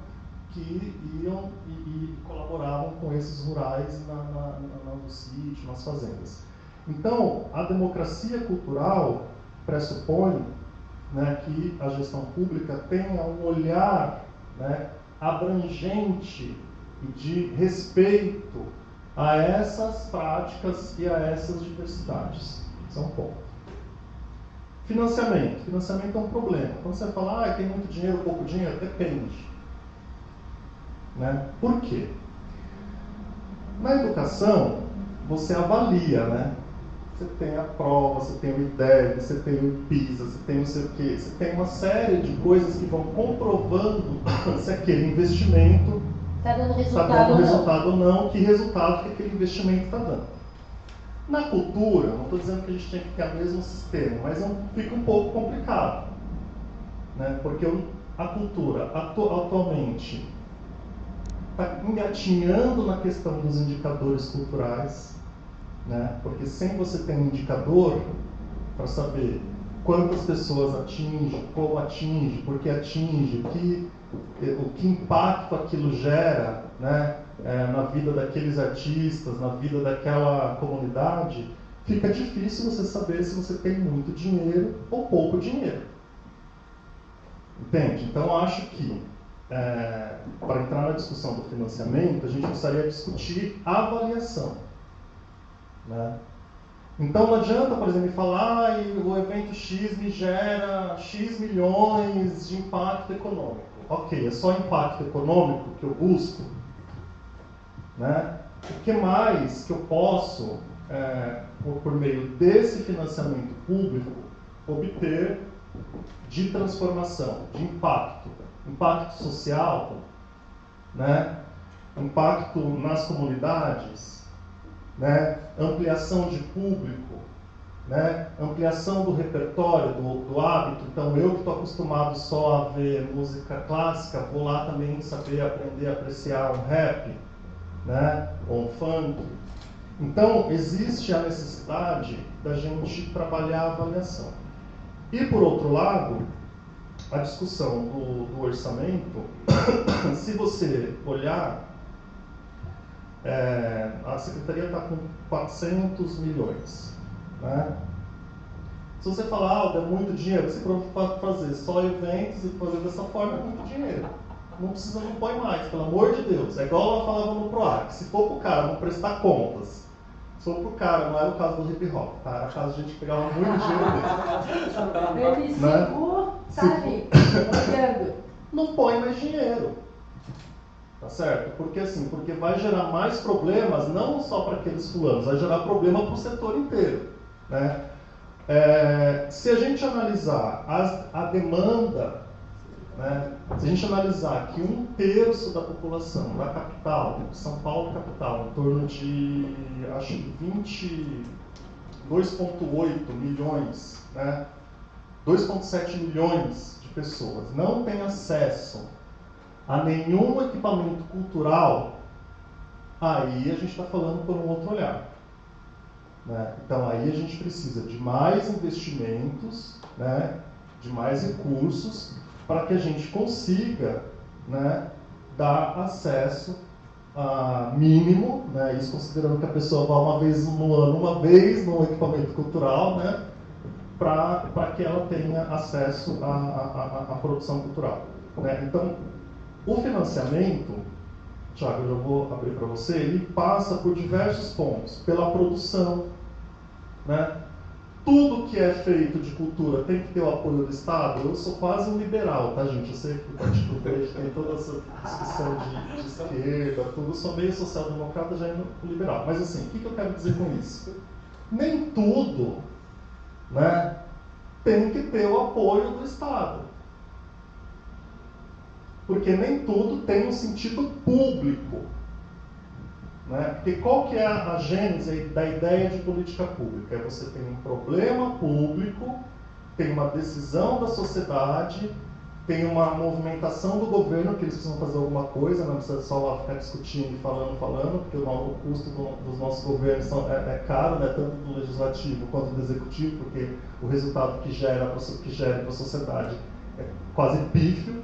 que iam e colaboravam com esses rurais no sítio, nas fazendas. Então, a democracia cultural pressupõe, né, que a gestão pública tenha um olhar, né, abrangente e de respeito a essas práticas e a essas diversidades. Isso é um ponto. Financiamento. Financiamento é um problema. Quando você fala, tem muito dinheiro, pouco dinheiro, depende. Né? Por quê? Na educação, você avalia, né? Você tem a prova, você tem o IDEB, você tem o PISA, você tem não sei o quê. Você tem uma série de coisas que vão comprovando se aquele investimento está dando resultado ou não, que resultado que aquele investimento está dando. Na cultura, não estou dizendo que a gente tem que ter o mesmo sistema, mas fica um pouco complicado. Né? Porque a cultura atualmente está engatinhando na questão dos indicadores culturais, né? Porque sem você ter um indicador para saber quantas pessoas atinge, como atinge, por que atinge, o que impacto aquilo gera, né? Na vida daqueles artistas, na vida daquela comunidade, fica difícil você saber se você tem muito dinheiro ou pouco dinheiro. Entende? Então, acho que, para entrar na discussão do financiamento, a gente precisaria discutir a avaliação. Né? Então, não adianta, por exemplo, falar o evento X me gera X milhões de impacto econômico. Ok, é só impacto econômico que eu busco? Né? O que mais que eu posso, por meio desse financiamento público, obter de transformação, de impacto? Impacto social, né? Impacto nas comunidades, né? Ampliação de público, né? Ampliação do repertório, do hábito. Então, eu que estou acostumado só a ver música clássica, vou lá também saber aprender a apreciar um rap, né? Ou um funk. Então, existe a necessidade da gente trabalhar a avaliação. E, por outro lado, a discussão do orçamento, se você olhar, a Secretaria está com 400 milhões. Né? Se você falar, é muito dinheiro, você pode fazer só eventos e fazer dessa forma, é muito dinheiro. Não precisa, não põe mais, pelo amor de Deus. É igual ela falava no PROAC, se for para o cara não prestar contas, se for para o cara, não era o caso do hip hop, tá? Era o caso de gente que pegava muito dinheiro dele. Ele tá ali, olhando. Não põe mais dinheiro. Tá certo? Porque assim, porque vai gerar mais problemas, não só para aqueles fulanos, vai gerar problema para o setor inteiro. Né? Se a gente analisar a demanda, né? Se a gente analisar que 1/3 da população da capital, São Paulo capital, em torno de, acho que 22,8 milhões, né? 2,7 milhões de pessoas não têm acesso a nenhum equipamento cultural, aí a gente está falando por um outro olhar. Né? Então aí a gente precisa de mais investimentos, né? De mais recursos, para que a gente consiga, né, dar acesso mínimo, né, isso considerando que a pessoa vá uma vez no ano, num equipamento cultural, né, para que ela tenha acesso à produção cultural. Né? Então, o financiamento, Thiago, eu já vou abrir para você, ele passa por diversos pontos, pela produção, né? Tudo que é feito de cultura tem que ter o apoio do Estado. Eu sou quase um liberal, tá, gente? Eu sei que o Partido Verde tem toda essa discussão de esquerda, tudo. Eu sou meio social-democrata, já indo pro liberal. Mas assim, o que eu quero dizer com isso? Nem tudo, né, tem que ter o apoio do Estado. Porque nem tudo tem um sentido público. Né? Porque qual que é a gênese da ideia de política pública? Você tem um problema público, tem uma decisão da sociedade, tem uma movimentação do governo que eles precisam fazer alguma coisa, não precisa só lá ficar discutindo e falando, porque o custo dos nossos governos é caro, né? Tanto do legislativo quanto do executivo, porque o resultado que gera para a sociedade é quase pífio.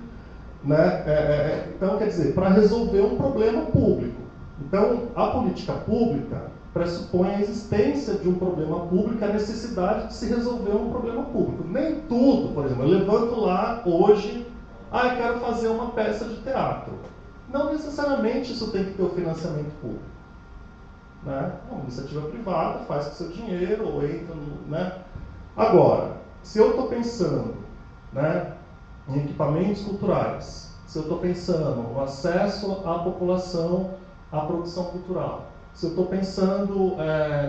Né? Então, quer dizer, para resolver um problema público. Então, a política pública pressupõe a existência de um problema público, a necessidade de se resolver um problema público. Nem tudo, por exemplo, eu levanto lá hoje, eu quero fazer uma peça de teatro. Não necessariamente isso tem que ter o financiamento público. Né? Uma iniciativa privada faz com seu dinheiro, ou entra no... Né? Agora, se eu estou pensando, né, em equipamentos culturais, se eu estou pensando no acesso à população à produção cultural, se eu estou pensando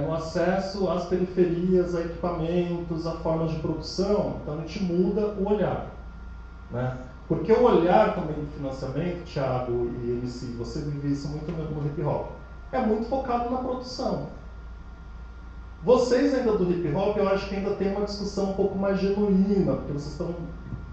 no acesso às periferias, a equipamentos, a formas de produção, então a gente muda o olhar. Né? Porque o olhar também do financiamento, Thiago e MC, você vive isso muito no hip hop, é muito focado na produção. Vocês ainda do hip hop, eu acho que ainda tem uma discussão um pouco mais genuína, porque vocês estão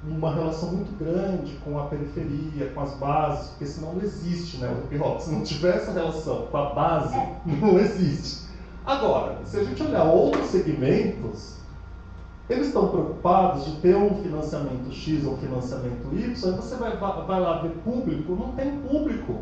uma relação muito grande com a periferia, com as bases, porque senão não existe, né, o hip hop. Se não tiver essa relação com a base, não existe. Agora, se a gente olhar outros segmentos, eles estão preocupados de ter um financiamento X ou um financiamento Y, aí você vai lá ver público, não tem público.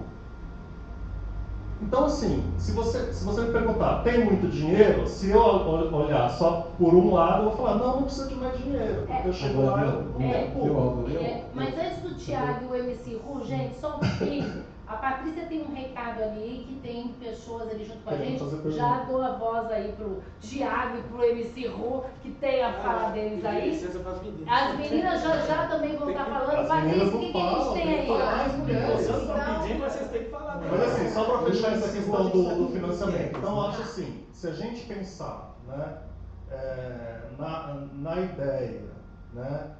Então, assim, se você me perguntar, tem muito dinheiro? Se eu olhar só por um lado, eu vou falar, não precisa de mais dinheiro. Porque eu chego lá e mas antes do Thiago e o MC Ru, gente, só um pouquinho. A Patrícia tem um recado ali, que tem pessoas ali junto com a gente. Já dou a voz aí pro Thiago e pro MC Ru, que tem a fala deles aí. As meninas já também vão estar falando. Patrícia, o que a gente tem aí? Vocês estão pedindo, mas vocês têm que falar. Mas assim, só para fechar essa questão do financiamento. Então, eu acho assim, se a gente pensar, né, na ideia, né,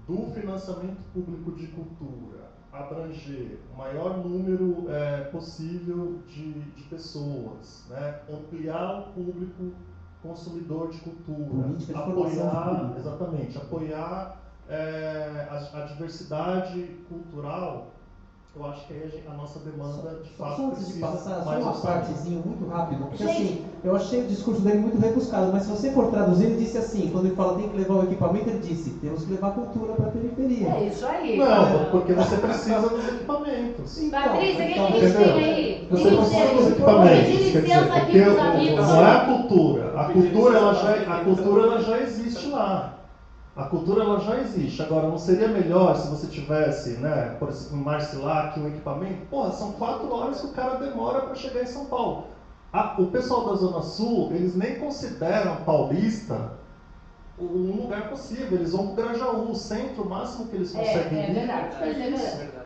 do financiamento público de cultura, abranger o maior número possível de pessoas, né? Ampliar o público consumidor de cultura, apoiar a diversidade cultural. Eu acho que aí a nossa demanda de fato só antes de precisa passar, mais só uma orçamento. partezinha muito rápido, porque assim, eu achei o discurso dele muito rebuscado, mas se você for traduzir, ele disse assim, quando ele fala tem que levar o equipamento, ele disse, temos que levar cultura para a periferia. É isso aí. Não, porque você precisa dos equipamentos. Patrícia, o que a gente tem aí? Você precisa dos equipamentos. Pedir Quer dizer, licença aqui dos amigos. não é a cultura. A cultura ela já existe lá. A cultura ela já existe. Agora, não seria melhor se você tivesse, né, por exemplo, em Marcilac, um equipamento? Porra, são 4 horas que o cara demora para chegar em São Paulo. O pessoal da Zona Sul, eles nem consideram Paulista um lugar possível. Eles vão para o Grajaú, o centro, o máximo que eles conseguem ir. Verdade.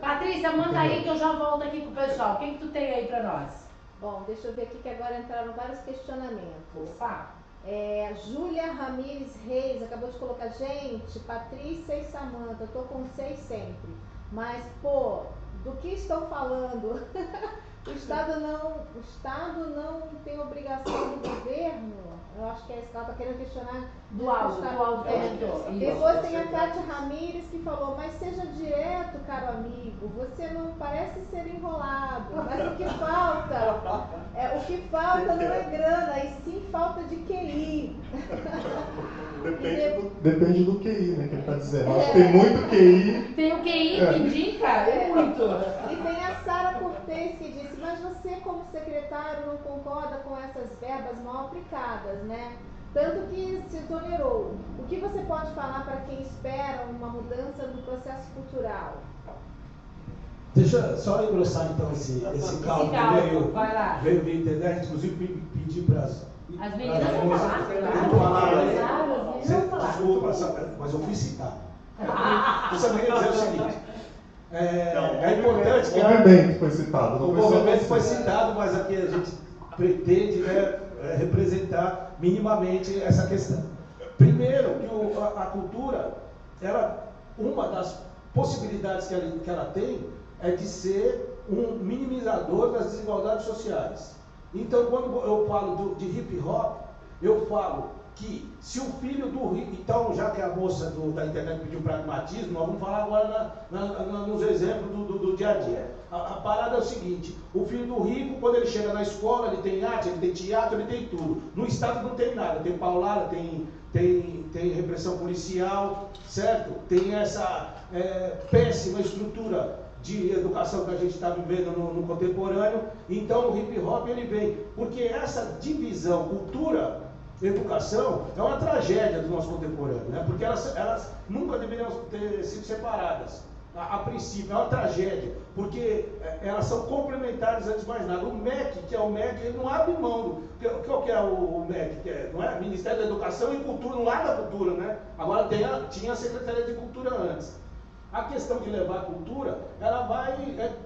Patrícia, manda aí que eu já volto aqui com o pessoal. O que tu tem aí para nós? Bom, deixa eu ver aqui que agora entraram vários questionamentos. Júlia Ramires Reis acabou de colocar, gente, Patrícia e Samanta, eu tô com 6 sempre. Mas, pô, do que estou falando? O Estado não tem obrigação do governo? Eu acho que é isso que ela está querendo questionar. Do alto. Depois tem a Cátia Ramires que falou, mas seja direto, caro amigo, você não parece ser enrolado, mas o que falta não é grana, e sim falta de QI. Depende do QI, né, que ele está dizendo. Acho que tem muito QI. Tem o QI que indica? Muito. E tem a Sara Cortez que disse, mas você como secretário não concorda com essas verbas mal aplicadas, né? Tanto que se exonerou. O que você pode falar para quem espera uma mudança no processo cultural? Deixa eu só engrossar então esse caldo que veio via internet, inclusive pedir para as meninas vão falar. Desculpa, mas eu fui citado. Eu só queria dizer o seguinte. É importante que o movimento foi citado. O movimento foi citado, mas aqui a gente pretende, né, representar minimamente essa questão. Primeiro, que a cultura, uma das possibilidades que ela tem é de ser um minimizador das desigualdades sociais. Então, quando eu falo de hip hop, eu falo que se o filho do rico, então, já que a moça da internet pediu pragmatismo, nós vamos falar agora nos exemplos do dia a dia. A parada é o seguinte, o filho do rico, quando ele chega na escola, ele tem arte, ele tem teatro, ele tem tudo. No estado não tem nada, tem paulada, tem repressão policial, certo? Tem essa péssima estrutura de educação que a gente está vivendo no contemporâneo. Então o hip hop ele vem, porque essa divisão cultura, educação, é uma tragédia do nosso contemporâneo, né? Porque elas nunca deveriam ter sido separadas. A princípio, é uma tragédia, porque elas são complementares antes de mais nada. O MEC, que é o MEC, ele não abre mão qual que é o MEC? Não é? Ministério da Educação e Cultura, não larga a cultura, né? Agora tinha a Secretaria de Cultura antes. A questão de levar a cultura, ela vai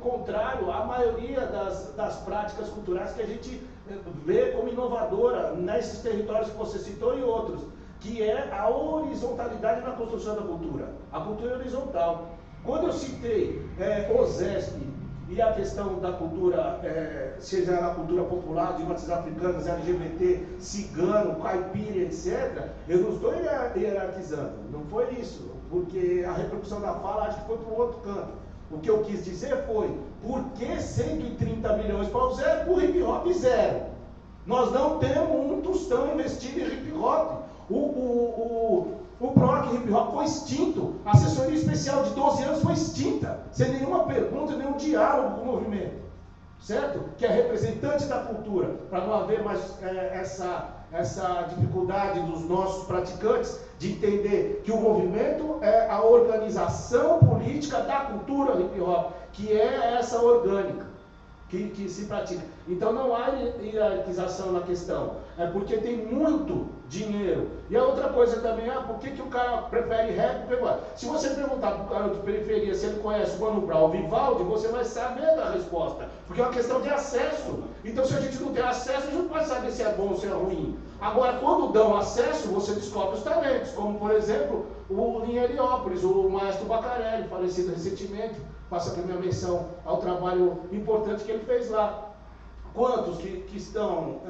contrário à maioria das práticas culturais que a gente vê como inovadora nesses territórios que você citou e outros, que é a horizontalidade na construção da cultura. A cultura é horizontal. Quando eu citei OSESP e a questão da cultura, seja a cultura popular, de matriz africanas, LGBT, cigano, caipira, etc., eu não estou hierarquizando, não foi isso, porque a repercussão da fala acho que foi para o outro canto. O que eu quis dizer foi, por que 130 milhões para o zero, para o hip hop zero? Nós não temos um tostão investido em hip hop. O PROAC Hip Hop foi extinto. A assessoria especial de 12 anos foi extinta, sem nenhuma pergunta, nenhum diálogo com o movimento. certo? Que é representante da cultura, para não haver mais essa dificuldade dos nossos praticantes de entender que o movimento é a organização política da cultura hip hop, que é essa orgânica que se pratica. Então não há hierarquização na questão, é porque tem muito dinheiro. E a outra coisa também, por que o cara prefere rap? Se você perguntar para o cara de periferia se ele conhece o Mano Brown, o Vivaldi, você vai saber da resposta, porque é uma questão de acesso. Então se a gente não tem acesso, a gente não pode saber se é bom ou se é ruim. Agora, quando dão acesso, você descobre os talentos, como por exemplo o em Heliópolis, o maestro Bacarelli, falecido recentemente. Faço aqui a minha menção ao trabalho importante que ele fez lá. Quantos que estão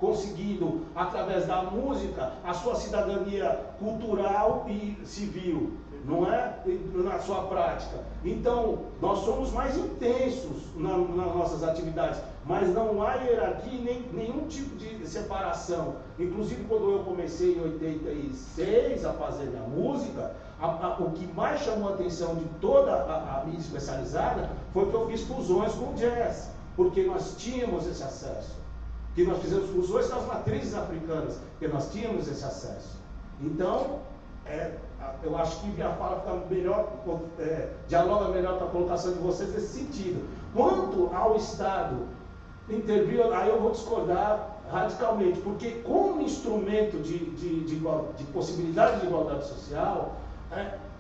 conseguindo, através da música, a sua cidadania cultural e civil, não é? Na sua prática. Então, nós somos mais intensos nas nossas atividades, mas não há hierarquia nem nenhum tipo de separação. Inclusive, quando eu comecei em 86 a fazer minha música, o que mais chamou a atenção de toda a mídia especializada foi que eu fiz fusões com o jazz, porque nós tínhamos esse acesso. Que nós fizemos fusões com as matrizes africanas, porque nós tínhamos esse acesso. Então, eu acho que minha fala fica melhor, dialoga melhor com a colocação de vocês nesse sentido. Quanto ao Estado intervir, aí eu vou discordar radicalmente, porque como instrumento de possibilidade de igualdade social,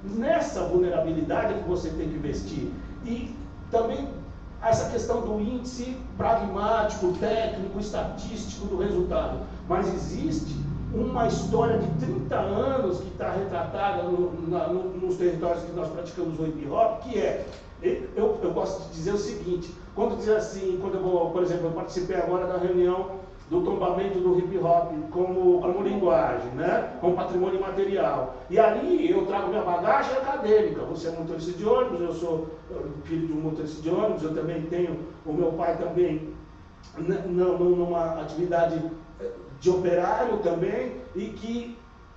nessa vulnerabilidade que você tem que investir. E também essa questão do índice pragmático, técnico, estatístico do resultado. Mas existe uma história de 30 anos que está retratada nos territórios que nós praticamos o hip hop, que eu gosto de dizer o seguinte, quando diz assim, quando eu vou, por exemplo, eu participei agora da reunião do tombamento do hip hop como linguagem, né? Como patrimônio imaterial. E ali eu trago minha bagagem acadêmica. Você é motorista de ônibus, eu sou filho de um motorista de ônibus, eu também tenho, o meu pai também, numa atividade de operário também, e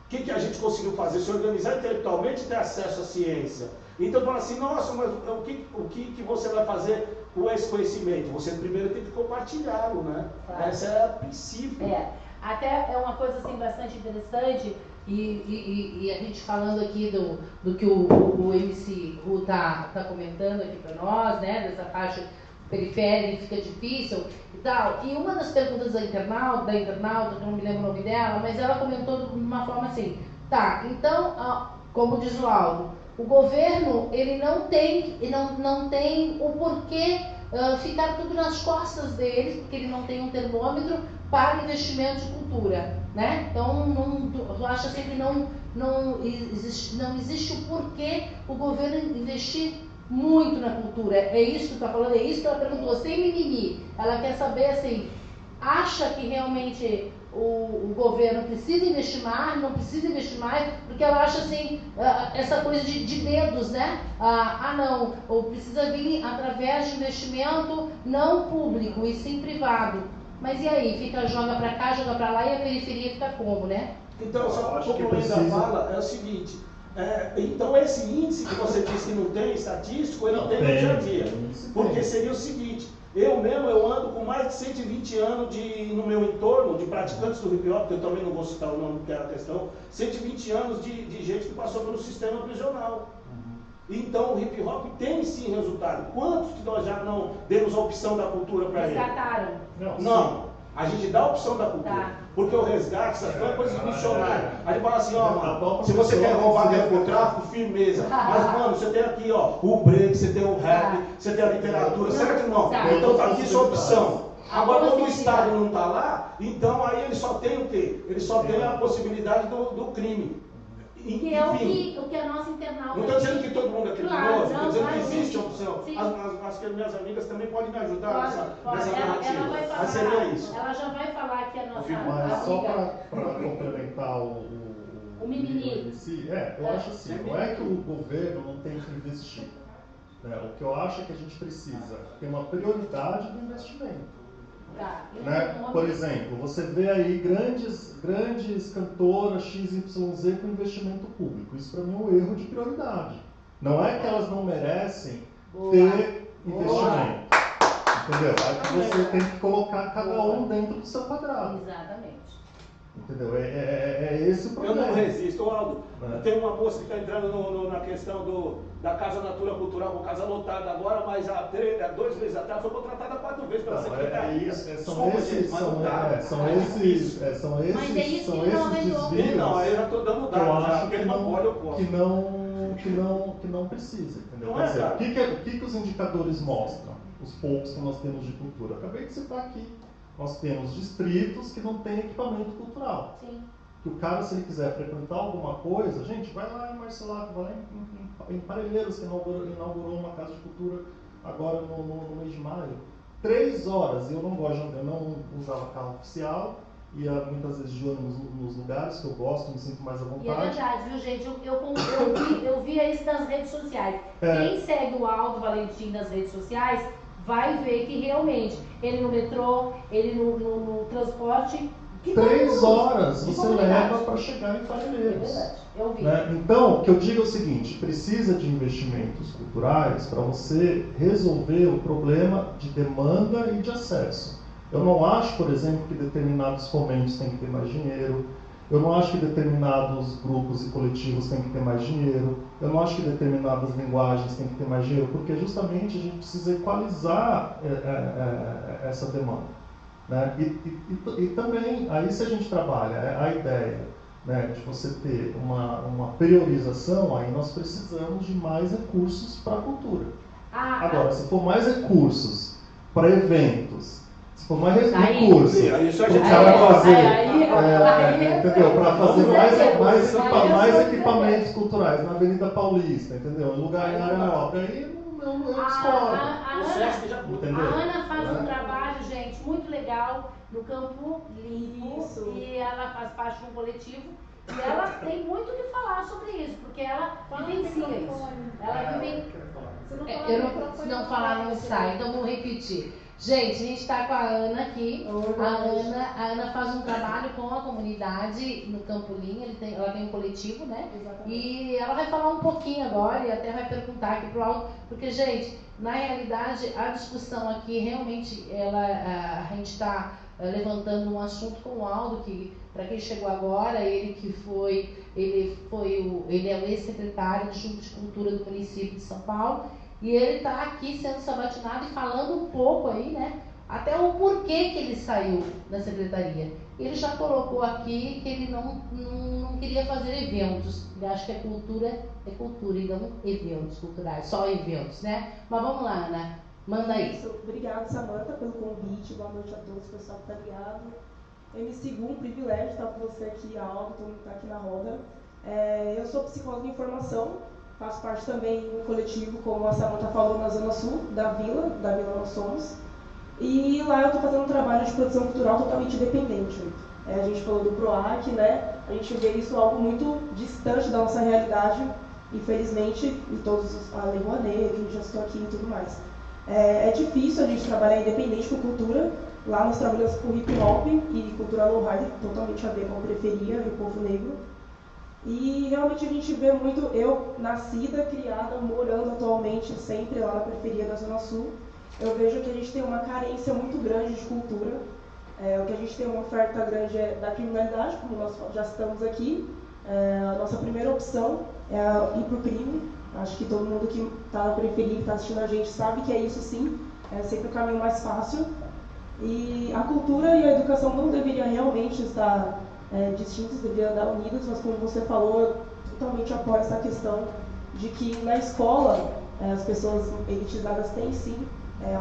que a gente conseguiu fazer? Se organizar intelectualmente e ter acesso à ciência. Então, fala assim, nossa, mas o que você vai fazer com esse conhecimento? Você primeiro tem que compartilhá-lo, né? Claro. Esse é o princípio. Até é uma coisa assim, bastante interessante, e a gente falando aqui do que o MC Ru tá comentando aqui para nós, né? Dessa faixa periférica, fica difícil e tal. E uma das perguntas da internauta, que eu não me lembro o nome dela, mas ela comentou de uma forma assim, tá, então, como diz o Aldo, o governo, ele não tem o porquê ficar tudo nas costas deles, porque ele não tem um termômetro para investimento de cultura, né? Então, tu acha assim que não existe o porquê o governo investir muito na cultura. É isso que tu está falando? É isso que ela perguntou, sem mimimi. Ela quer saber, assim, acha que realmente o governo precisa investir mais, não precisa investir mais, porque ela acha assim, essa coisa de dedos, né? Não, ou precisa vir através de investimento não público e sim privado. Mas e aí? Joga para cá, joga para lá e a periferia fica como, né? Então, só para concluir a fala, é o seguinte, então esse índice que você disse que não tem estatístico, ele não tem no dia a dia. Porque seria o seguinte, eu ando com mais de 120 anos no meu entorno, de praticantes do hip hop, que eu também não vou citar o nome que é a questão, 120 anos de gente que passou pelo sistema prisional. Então o hip hop tem sim resultado. Quantos que nós já não demos a opção da cultura para ele? Resgataram. Não. A gente dá a opção da cultura. Tá. Porque o resgate, essas coisas missionárias. Aí ele fala assim, mano, se você quer roubar dinheiro com o tráfico, firmeza. Mas, mano, você tem aqui, o break, você tem o rap, você tem a literatura, certo, irmão? Então tá aqui sua opção. Agora, quando o Estado não está lá, então aí ele só tem o quê? Ele só tem a possibilidade do crime. Que é o que a nossa internauta... Não estou dizendo que todo mundo é criminoso, estou dizendo que existe a opção. As minhas amigas também podem me ajudar nessa narrativa. Mas seria isso. Ela já vai falar que a nossa Mas só para complementar o mimimi. Eu acho assim, não é que o governo não tem que investir. O que eu acho é que a gente precisa ter uma prioridade do investimento. Por exemplo, você vê aí grandes cantoras XYZ com investimento público. Isso para mim é um erro de prioridade. Não é que elas não merecem ter investimento. Entendeu? Aí você tem que colocar cada um dentro do seu quadrado. Exatamente. Entendeu? É esse o problema. Eu não resisto, Aldo. É. Tem uma moça que está entrando na questão da Casa Natura Cultural, com casa lotada agora, mas há 2 meses atrás foi contratada 4 vezes pela secretaria. São esses desvios. Não, eu já estou dando que eu dados, acho porque ele não pode, eu posso. que não precisa, entendeu? Não é, cara. O que os indicadores mostram? Os poucos que nós temos de cultura. Acabei de citar aqui. Nós temos distritos que não têm equipamento cultural. Sim. Que o cara, se ele quiser frequentar alguma coisa, gente, vai lá em Marcelato, vai lá em Parelheiros, que inaugurou uma casa de cultura agora no mês de maio. 3 horas, eu não usava carro oficial, ia muitas vezes de ônibus nos lugares que eu gosto, me sinto mais à vontade. E é verdade, viu, gente? Eu via isso nas redes sociais. Quem segue o Aldo Valentim nas redes sociais vai ver que realmente ele no metrô, ele no transporte. 3 horas você leva para chegar em Parelheiros. É verdade, eu vi. Né? Então, o que eu digo é o seguinte: precisa de investimentos culturais para você resolver o problema de demanda e de acesso. Eu não acho, por exemplo, que determinados fomentos têm que ter mais dinheiro. Eu não acho que determinados grupos e coletivos têm que ter mais dinheiro. Eu não acho que determinadas linguagens têm que ter mais dinheiro, porque justamente a gente precisa equalizar essa demanda. Né? E também, aí se a gente trabalha a ideia, né, de você ter uma priorização, aí nós precisamos de mais recursos para a cultura. Agora, se for mais recursos para eventos, se for mais recursos para o cara fazer, entendeu? Para fazer mais equipamentos culturais na Avenida Paulista, entendeu? Em lugar em área nobre, aí eu discordo. A Ana faz um trabalho, gente, muito legal no Campo Limpo. Isso. E ela faz parte de um coletivo. E ela tem muito o que falar sobre isso, porque ela vivencia isso. Ela vive. Se não falar, não sai. Então vou repetir. Gente, a gente está com a Ana aqui. A Ana faz um trabalho com a comunidade no Campolim. Ela tem um coletivo, né? Exatamente. E ela vai falar um pouquinho agora e até vai perguntar aqui pro Aldo, porque, gente, na realidade, a discussão aqui realmente, a gente está levantando um assunto com o Aldo, que para quem chegou agora, ele é o ex-secretário de Junta de Cultura do município de São Paulo. E ele está aqui sendo sabatinado e falando um pouco aí, né? Até o porquê que ele saiu da secretaria. Ele já colocou aqui que ele não queria fazer eventos. Ele acha que a cultura é cultura e não eventos culturais, só eventos, né? Mas vamos lá, Ana, manda aí. Obrigada, Samanta, pelo convite. Boa noite a todos, pessoal que está ligado. MC Gu, um privilégio estar com você aqui, Aldo, todo mundo está aqui na roda. Eu sou psicóloga de formação. Faço parte também do coletivo, como a Samanta falou, na Zona Sul, da Vila Nós Somos. E lá eu estou fazendo um trabalho de produção cultural totalmente independente. A gente falou do PROAC, né? A gente vê isso algo muito distante da nossa realidade, infelizmente, em todos a Lei Rouanet, que a gente já citou aqui e tudo mais. É difícil a gente trabalhar independente com cultura. Lá nós trabalhamos com hip hop e cultura lowrider, totalmente a ver com a periferia e o povo negro. E realmente a gente vê muito, eu nascida, criada, morando atualmente sempre lá na periferia da Zona Sul, eu vejo que a gente tem uma carência muito grande de cultura. O que a gente tem uma oferta grande é da criminalidade, como nós já citamos aqui. A nossa primeira opção é ir para o crime. Acho que todo mundo que está na periferia, que está assistindo a gente, sabe que é isso sim, é sempre o caminho mais fácil. E a cultura e a educação não deveriam realmente estar distintos, deveriam andar unidos, mas como você falou, eu totalmente apoio essa questão de que na escola as pessoas elitizadas têm sim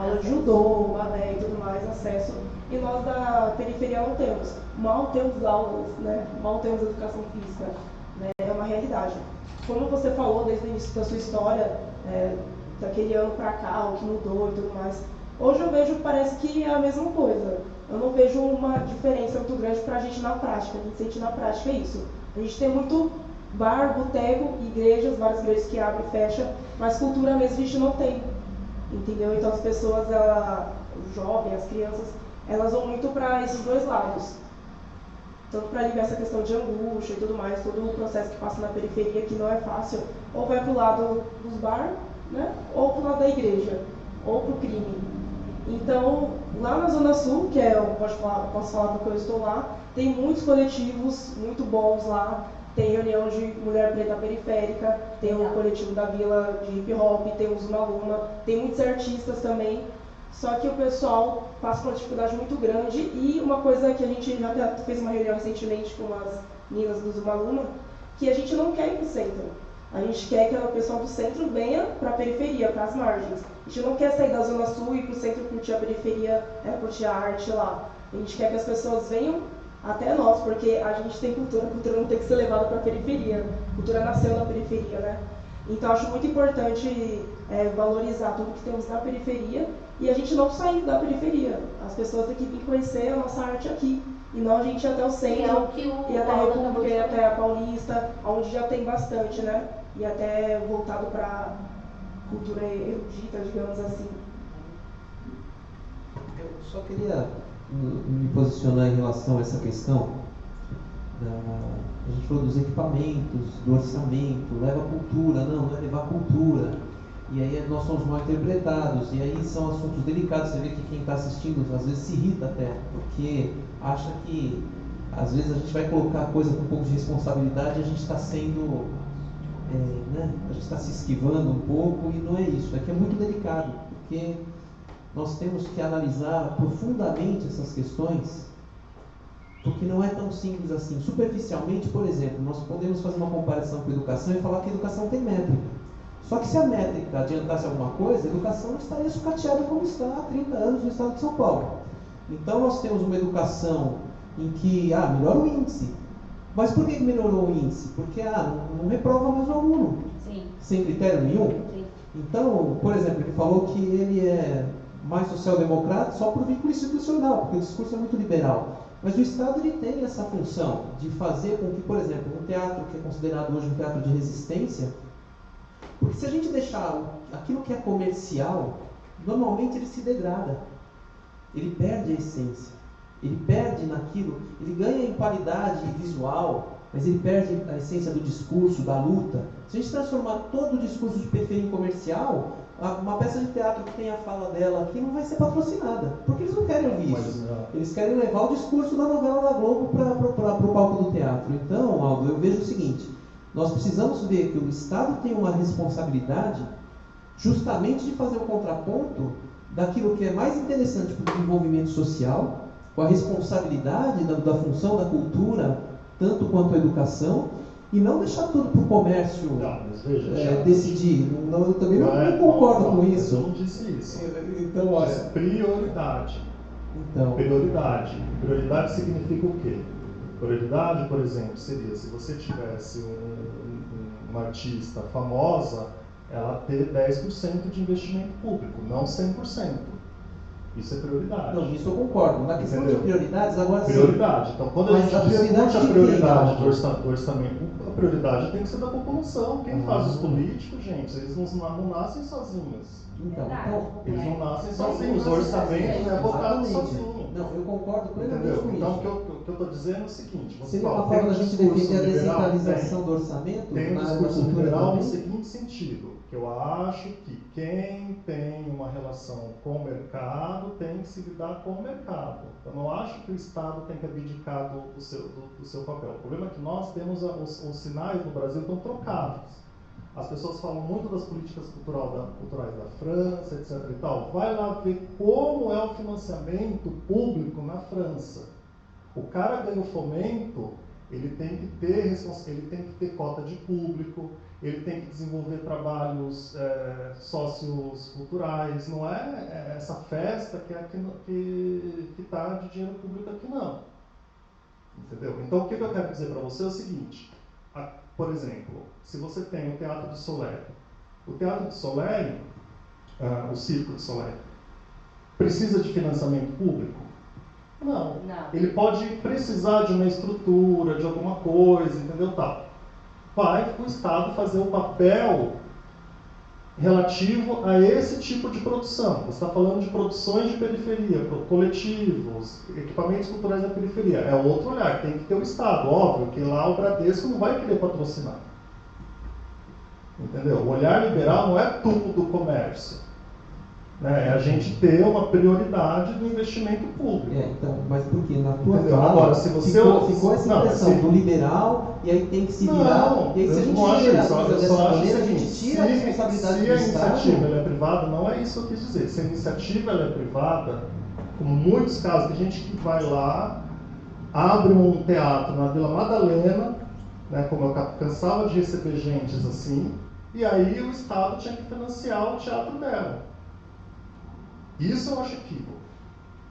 aula de judô, balé e tudo mais, acesso, e nós da periferia não temos. Mal temos aulas, né? Mal temos educação física, né? É uma realidade. Como você falou desde o início da sua história, daquele ano para cá, o que mudou e tudo mais, hoje eu vejo, parece que é a mesma coisa. Eu não vejo uma diferença muito grande para a gente na prática. A gente sente na prática isso. A gente tem muito bar, boteco, igrejas, várias igrejas que abrem e fecham, mas cultura mesmo a gente não tem. Entendeu? Então as pessoas, os jovens, as crianças, elas vão muito para esses dois lados. Tanto para aliviar essa questão de angústia e tudo mais, todo o processo que passa na periferia, que não é fácil, ou vai para o lado dos bar, né? Ou para o lado da igreja, ou para o crime. Então, lá na Zona Sul, que é, eu posso falar porque eu estou lá, tem muitos coletivos muito bons lá. Tem reunião de mulher preta periférica, tem o coletivo da Vila de hip hop, tem o Zuma Luma, tem muitos artistas também. Só que o pessoal passa por uma dificuldade muito grande. E uma coisa que a gente já fez uma reunião recentemente com as meninas do Zuma Luma, que a gente não quer ir para o centro. A gente quer que o pessoal do centro venha para a periferia, para as margens. A gente não quer sair da Zona Sul e ir para o centro curtir a periferia, curtir a arte lá. A gente quer que as pessoas venham até nós, porque a gente tem cultura, a cultura não tem que ser levada para a periferia. A cultura nasceu na periferia, né? Então acho muito importante valorizar tudo que temos na periferia e a gente não sair da periferia. As pessoas têm que vir conhecer a nossa arte aqui. E não a gente ir até o centro, e até a República, e até a Paulista, onde já tem bastante, né? E até voltado para cultura erudita, digamos assim. Eu só queria me posicionar em relação a essa questão. A gente falou dos equipamentos, do orçamento, leva cultura, não é levar cultura. E aí nós somos mal interpretados, e aí são assuntos delicados. Você vê que quem está assistindo às vezes se irrita até, porque acha que às vezes a gente vai colocar a coisa com um pouco de responsabilidade e a gente está sendo, a gente está se esquivando um pouco, e não é isso. Aqui é muito delicado, porque nós temos que analisar profundamente essas questões, porque não é tão simples assim. Superficialmente, por exemplo, nós podemos fazer uma comparação com a educação e falar que a educação tem métrica. Só que se a métrica adiantasse alguma coisa, a educação não estaria sucateada como está há 30 anos no estado de São Paulo. Então nós temos uma educação em que, melhora o índice. Mas por que melhorou o índice? Porque não reprova mais o aluno. Sim. Sem critério nenhum. Sim. Então, por exemplo, ele falou que ele é mais social-democrata só por vínculo institucional, porque o discurso é muito liberal. Mas o Estado ele tem essa função de fazer com que, por exemplo, um teatro que é considerado hoje um teatro de resistência, porque se a gente deixar aquilo que é comercial, normalmente ele se degrada. Ele perde a essência. Ele perde naquilo, ele ganha em qualidade visual, mas ele perde a essência do discurso, da luta. Se a gente transformar todo o discurso de periferia em comercial, uma peça de teatro que tem a fala dela aqui não vai ser patrocinada, porque eles não querem ouvir isso. Eles querem levar o discurso da novela da Globo para o palco do teatro. Então, Aldo, eu vejo o seguinte: nós precisamos ver que o Estado tem uma responsabilidade justamente de fazer o contraponto daquilo que é mais interessante para o desenvolvimento social, com a responsabilidade da função da cultura, tanto quanto a educação, e não deixar tudo para o comércio decidir. Eu também não concordo com isso. Eu não disse isso. Então, olha, prioridade. Então, Prioridade significa o quê? Prioridade, por exemplo, seria se você tivesse uma artista famosa, ela ter 10% de investimento público, não 100%. Isso é prioridade. Não, isso eu concordo. Na questão de prioridades, agora sim. Prioridade. Então, quando a gente discute a prioridade do orçamento, a prioridade tem que ser da população. Quem faz os políticos, gente, eles não nascem sozinhos. Então, eles não nascem sozinhos. O orçamento não é votado sozinho. Não, eu concordo plenamente com isso. Então, o que eu estou dizendo é o seguinte: seria uma forma da gente defender a descentralização do orçamento? Tem um discurso liberal no seguinte sentido, que eu acho que quem tem uma relação com o mercado tem que se lidar com o mercado. Eu não acho que o Estado tem que abdicar do seu papel. O problema é que nós temos os sinais no Brasil estão trocados. As pessoas falam muito das políticas culturais da França, etc. e tal. Vai lá ver como é o financiamento público na França. O cara ganha o fomento, ele tem que ter cota de público, ele tem que desenvolver trabalhos socioculturais. Não é essa festa que está de dinheiro público aqui, não. Entendeu? Então, o que eu quero dizer para você é o seguinte. Por exemplo, se você tem o Teatro de Soleil, o Circo de Soleil, precisa de financiamento público? Não. Ele pode precisar de uma estrutura, de alguma coisa, entendeu? Tá. Vai o Estado fazer o papel relativo a esse tipo de produção. Você está falando de produções de periferia, coletivos, equipamentos culturais da periferia. É outro olhar, tem que ter o Estado. Óbvio que lá o Bradesco não vai querer patrocinar. Entendeu? O olhar liberal não é tudo do comércio. né? É a gente ter uma prioridade do investimento público. Então, mas por quê? Na tua Entendeu? fala, Agora, se você... ficou essa impressão do liberal, e aí tem que se virar, e aí se a gente generaliza dessa maneira, a gente tira a responsabilidade do Estado. Se a iniciativa ela é privada, não é isso que eu quis dizer. Se a iniciativa ela é privada, como muitos casos, tem gente que vai lá, abre um teatro na Vila Madalena, né, como eu cansava de receber gente assim, e aí o Estado tinha que financiar o teatro dela. Isso eu acho equívoco.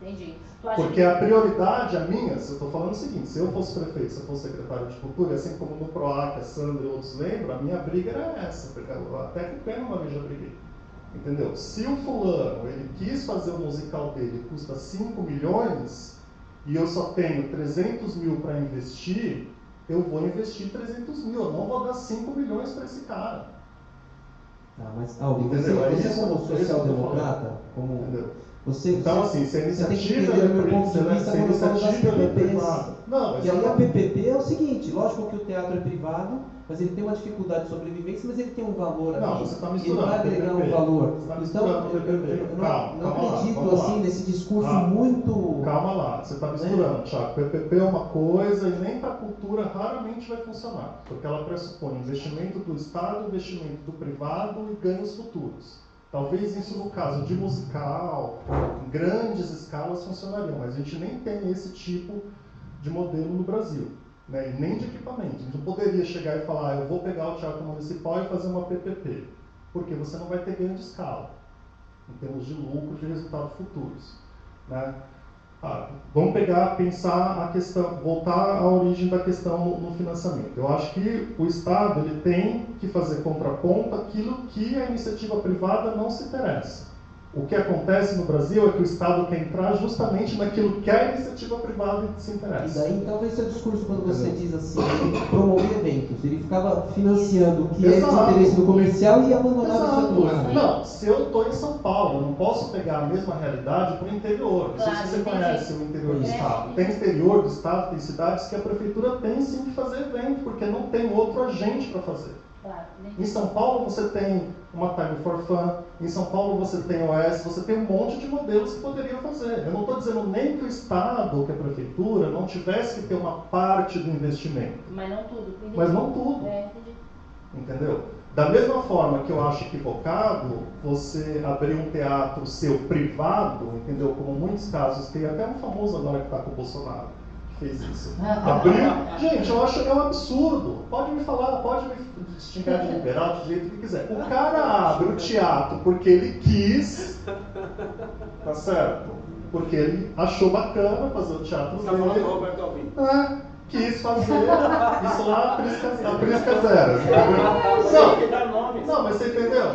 Entendi. Porque a prioridade, a minha, eu estou falando o seguinte, se eu fosse prefeito, se eu fosse secretário de cultura, assim como no PROAC, a Sandra e outros lembram, a minha briga era essa, porque até com o Pena uma vez já briguei. Entendeu? Se o fulano, ele quis fazer o musical dele, custa 5 milhões, e eu só tenho 300 mil para investir, eu vou investir 300 mil, eu não vou dar 5 milhões para esse cara. Tá, mas Aldo, você como social-democrata, como... Então, assim, se a iniciativa é privada... Não, mas e aí a PPP é o seguinte, lógico que o teatro é privado, mas ele tem uma dificuldade de sobrevivência, mas ele tem um valor ali. Não, você está misturando. Ele vai agregar um valor. Então, eu não acredito assim nesse discurso muito... Calma lá, você está misturando, Thiago. PPP é uma coisa e nem para a cultura raramente vai funcionar, porque ela pressupõe investimento do Estado, investimento do privado e ganhos futuros. Talvez isso no caso de musical, em grandes escalas funcionaria, mas a gente nem tem esse tipo de modelo no Brasil, né? E nem de equipamento. A gente não poderia chegar e falar, eu vou pegar o teatro municipal e fazer uma PPP, porque você não vai ter ganho de escala, em termos de lucro e de resultados futuros, né? Vamos pensar a questão, voltar à origem da questão no financiamento. Eu acho que o Estado ele tem que fazer contraponto àquilo que a iniciativa privada não se interessa. O que acontece no Brasil é que o Estado quer entrar justamente naquilo que a iniciativa privada se interessa. E daí, então, esse é o discurso quando você diz assim, promover eventos. Ele ficava financiando o que é de interesse do comercial e abandonava o setor. Não, se eu estou em São Paulo, eu não posso pegar a mesma realidade para o interior. Não sei se você conhece o interior do Estado. Tem interior do Estado, tem cidades que a prefeitura tem sim que fazer evento, porque não tem outro agente para fazer. Em São Paulo você tem uma Time for Fun, em São Paulo você tem OS, você tem um monte de modelos que poderiam fazer. Eu não estou dizendo nem que o Estado ou que a Prefeitura não tivesse que ter uma parte do investimento. Mas não tudo. Mas não tudo. Entendeu? Da mesma forma que eu acho equivocado você abrir um teatro seu privado, entendeu? Como muitos casos, tem até um famoso agora que está com o Bolsonaro, fez isso. Abriu. Gente, eu acho que é um absurdo. Pode me falar, pode me xingar de liberal, do jeito que quiser. O cara abre o teatro porque ele quis, tá certo? Porque ele achou bacana fazer o teatro dele. Falando do Roberto Alvim. Quis fazer isso lá, a Prisca Zero. Não, mas você entendeu?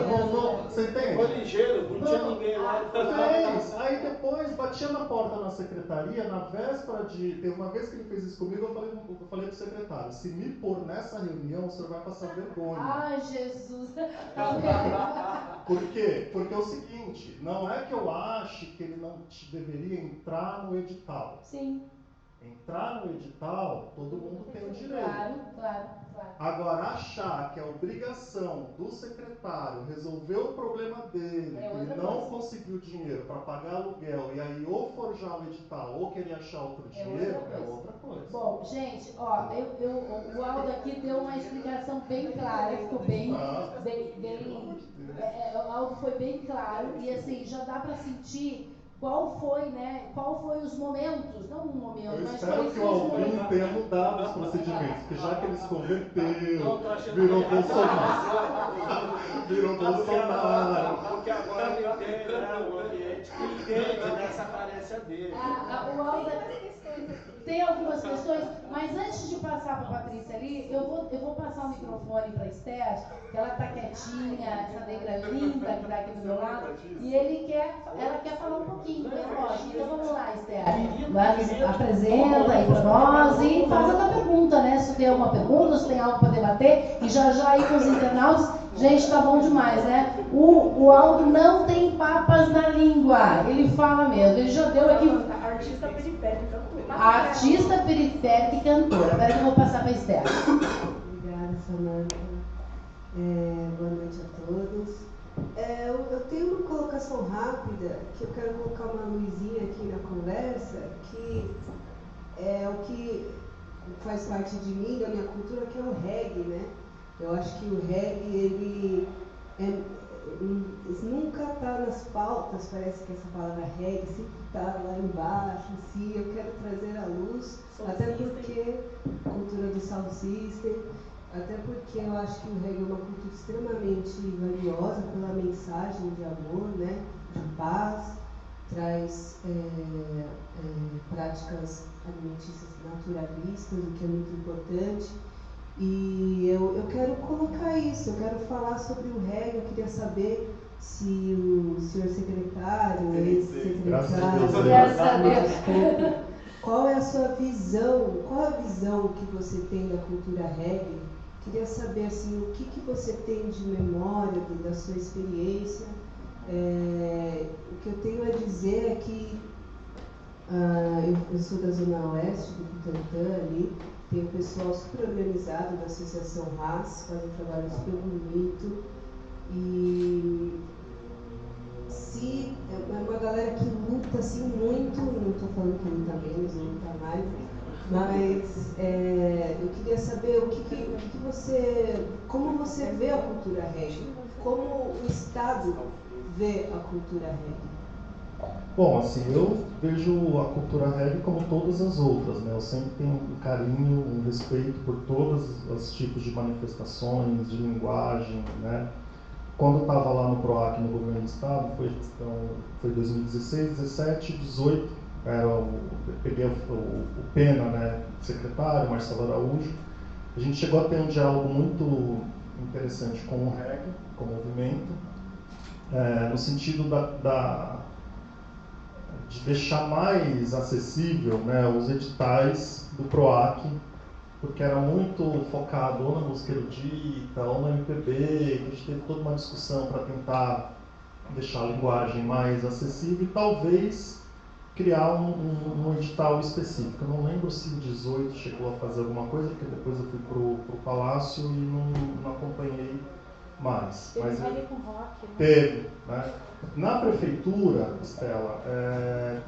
Você entende? Foi ligeiro, não tinha ninguém lá. Fez. Aí depois batia na porta na secretaria, na véspera de... Teve uma vez que ele fez isso comigo, eu falei pro secretário, se me pôr nessa reunião, o senhor vai passar vergonha. Ai, Jesus. Por quê? Porque é o seguinte, não é que eu ache que ele não deveria entrar no edital. Sim. Entrar no edital, todo mundo tem o direito. Claro. Agora, achar que a obrigação do secretário resolver o problema dele, que ele não conseguiu dinheiro para pagar aluguel, e aí ou forjar o edital ou querer achar outro dinheiro, é outra coisa. Bom, gente, ó, o Aldo aqui deu uma explicação bem clara, ficou bem o Aldo foi bem claro, e assim, já dá para sentir qual foi os momentos, não um momento, eu mas espero que o Alvim tenha mudado os procedimentos, porque já que ele se converteu, virou Bolsonaro. Porque agora ele entende, né, o ambiente que entende nessa carência dele. O Aldo tem algumas questões, mas antes de passar para a Patrícia ali, eu vou passar o microfone para a Esther, que ela está quietinha, essa negra linda que está aqui do meu lado, e ela quer falar um pouquinho, né? Então vamos lá, Esther. Apresenta aí para nós e faz a tua pergunta, né? Se tem alguma pergunta, se tem algo para debater, e já aí com os internautas, gente, tá bom demais, né? O Aldo não tem papas na língua, ele fala mesmo, ele já deu aqui. Artista periférica e cantora. Artista periférica e cantora. Agora que eu vou passar para a Esther. Obrigada, Samanta. Boa noite a todos. eu tenho uma colocação rápida, que eu quero colocar uma luzinha aqui na conversa, que é o que faz parte de mim, da minha cultura, que é o reggae, né? Eu acho que o reggae, ele nunca está nas pautas, parece que essa palavra reggae sempre está lá embaixo, assim, eu quero trazer à luz, até porque a cultura do Sound System, até porque eu acho que o reggae é uma cultura extremamente valiosa pela mensagem de amor, né, de paz, traz práticas alimentícias naturalistas, o que é muito importante. E eu quero colocar isso, eu quero falar sobre o reggae. Eu queria saber se o senhor secretário, ex-secretário, qual é a sua visão, qual a visão que você tem da cultura reggae? Queria saber assim, o que você tem de memória da sua experiência. O que eu tenho a dizer é que eu sou da Zona Oeste, do Butantã ali, tem um pessoal super organizado da Associação RAS, faz um trabalho super bonito. E se é uma galera que luta assim muito, não estou falando que luta menos, não luta mais, mas eu queria saber o que você, como você vê a cultura reggae, como o Estado vê a cultura reggae. Bom, assim, eu vejo a cultura reggae como todas as outras, né? Eu sempre tenho um carinho, um respeito por todos os tipos de manifestações, de linguagem, né? Quando eu estava lá no PROAC, no governo do estado, foi 2016, 17, 18, peguei o Pena, né, secretário, Marcelo Araújo. A gente chegou a ter um diálogo muito interessante com o reggae, com o movimento, no sentido de deixar mais acessível, né, os editais do PROAC, porque era muito focado ou na música erudita, ou no MPB, que a gente teve toda uma discussão para tentar deixar a linguagem mais acessível e talvez criar um edital específico. Eu não lembro se em 18 chegou a fazer alguma coisa, porque depois eu fui para o Palácio e não acompanhei mais. Teve reggae com rock, né? Teve, né? Na prefeitura, Estela,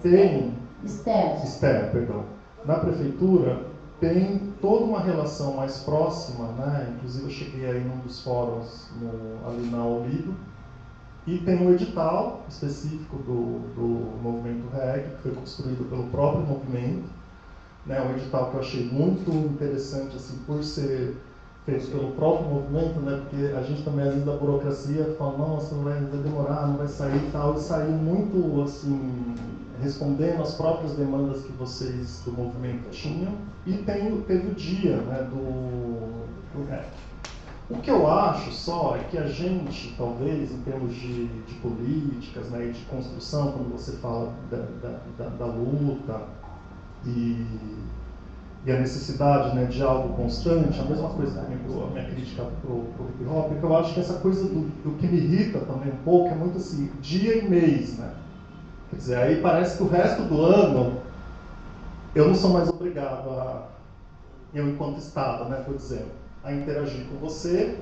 tem... Estela, perdão. Na prefeitura tem toda uma relação mais próxima, né? Inclusive eu cheguei aí num dos fóruns ali na Olido, e tem um edital específico do movimento reggae, que foi construído pelo próprio movimento, né? Um edital que eu achei muito interessante, assim, por ser feito pelo próprio movimento, né? Porque a gente também, às vezes, da burocracia fala, nossa, vai demorar, não vai sair e tal, e saiu muito, assim, respondendo às próprias demandas que vocês do movimento tinham, e teve o dia, né, do reggae. O que eu acho só é que a gente, talvez, em termos de políticas, né, e de construção, quando você fala da luta e a necessidade, né, de algo constante, a mesma coisa também a minha crítica para o hip hop, é que eu acho que essa coisa do que me irrita também um pouco é muito assim, dia e mês, né? Quer dizer, aí parece que o resto do ano eu não sou mais obrigado eu enquanto Estado, né, por exemplo, a interagir com você.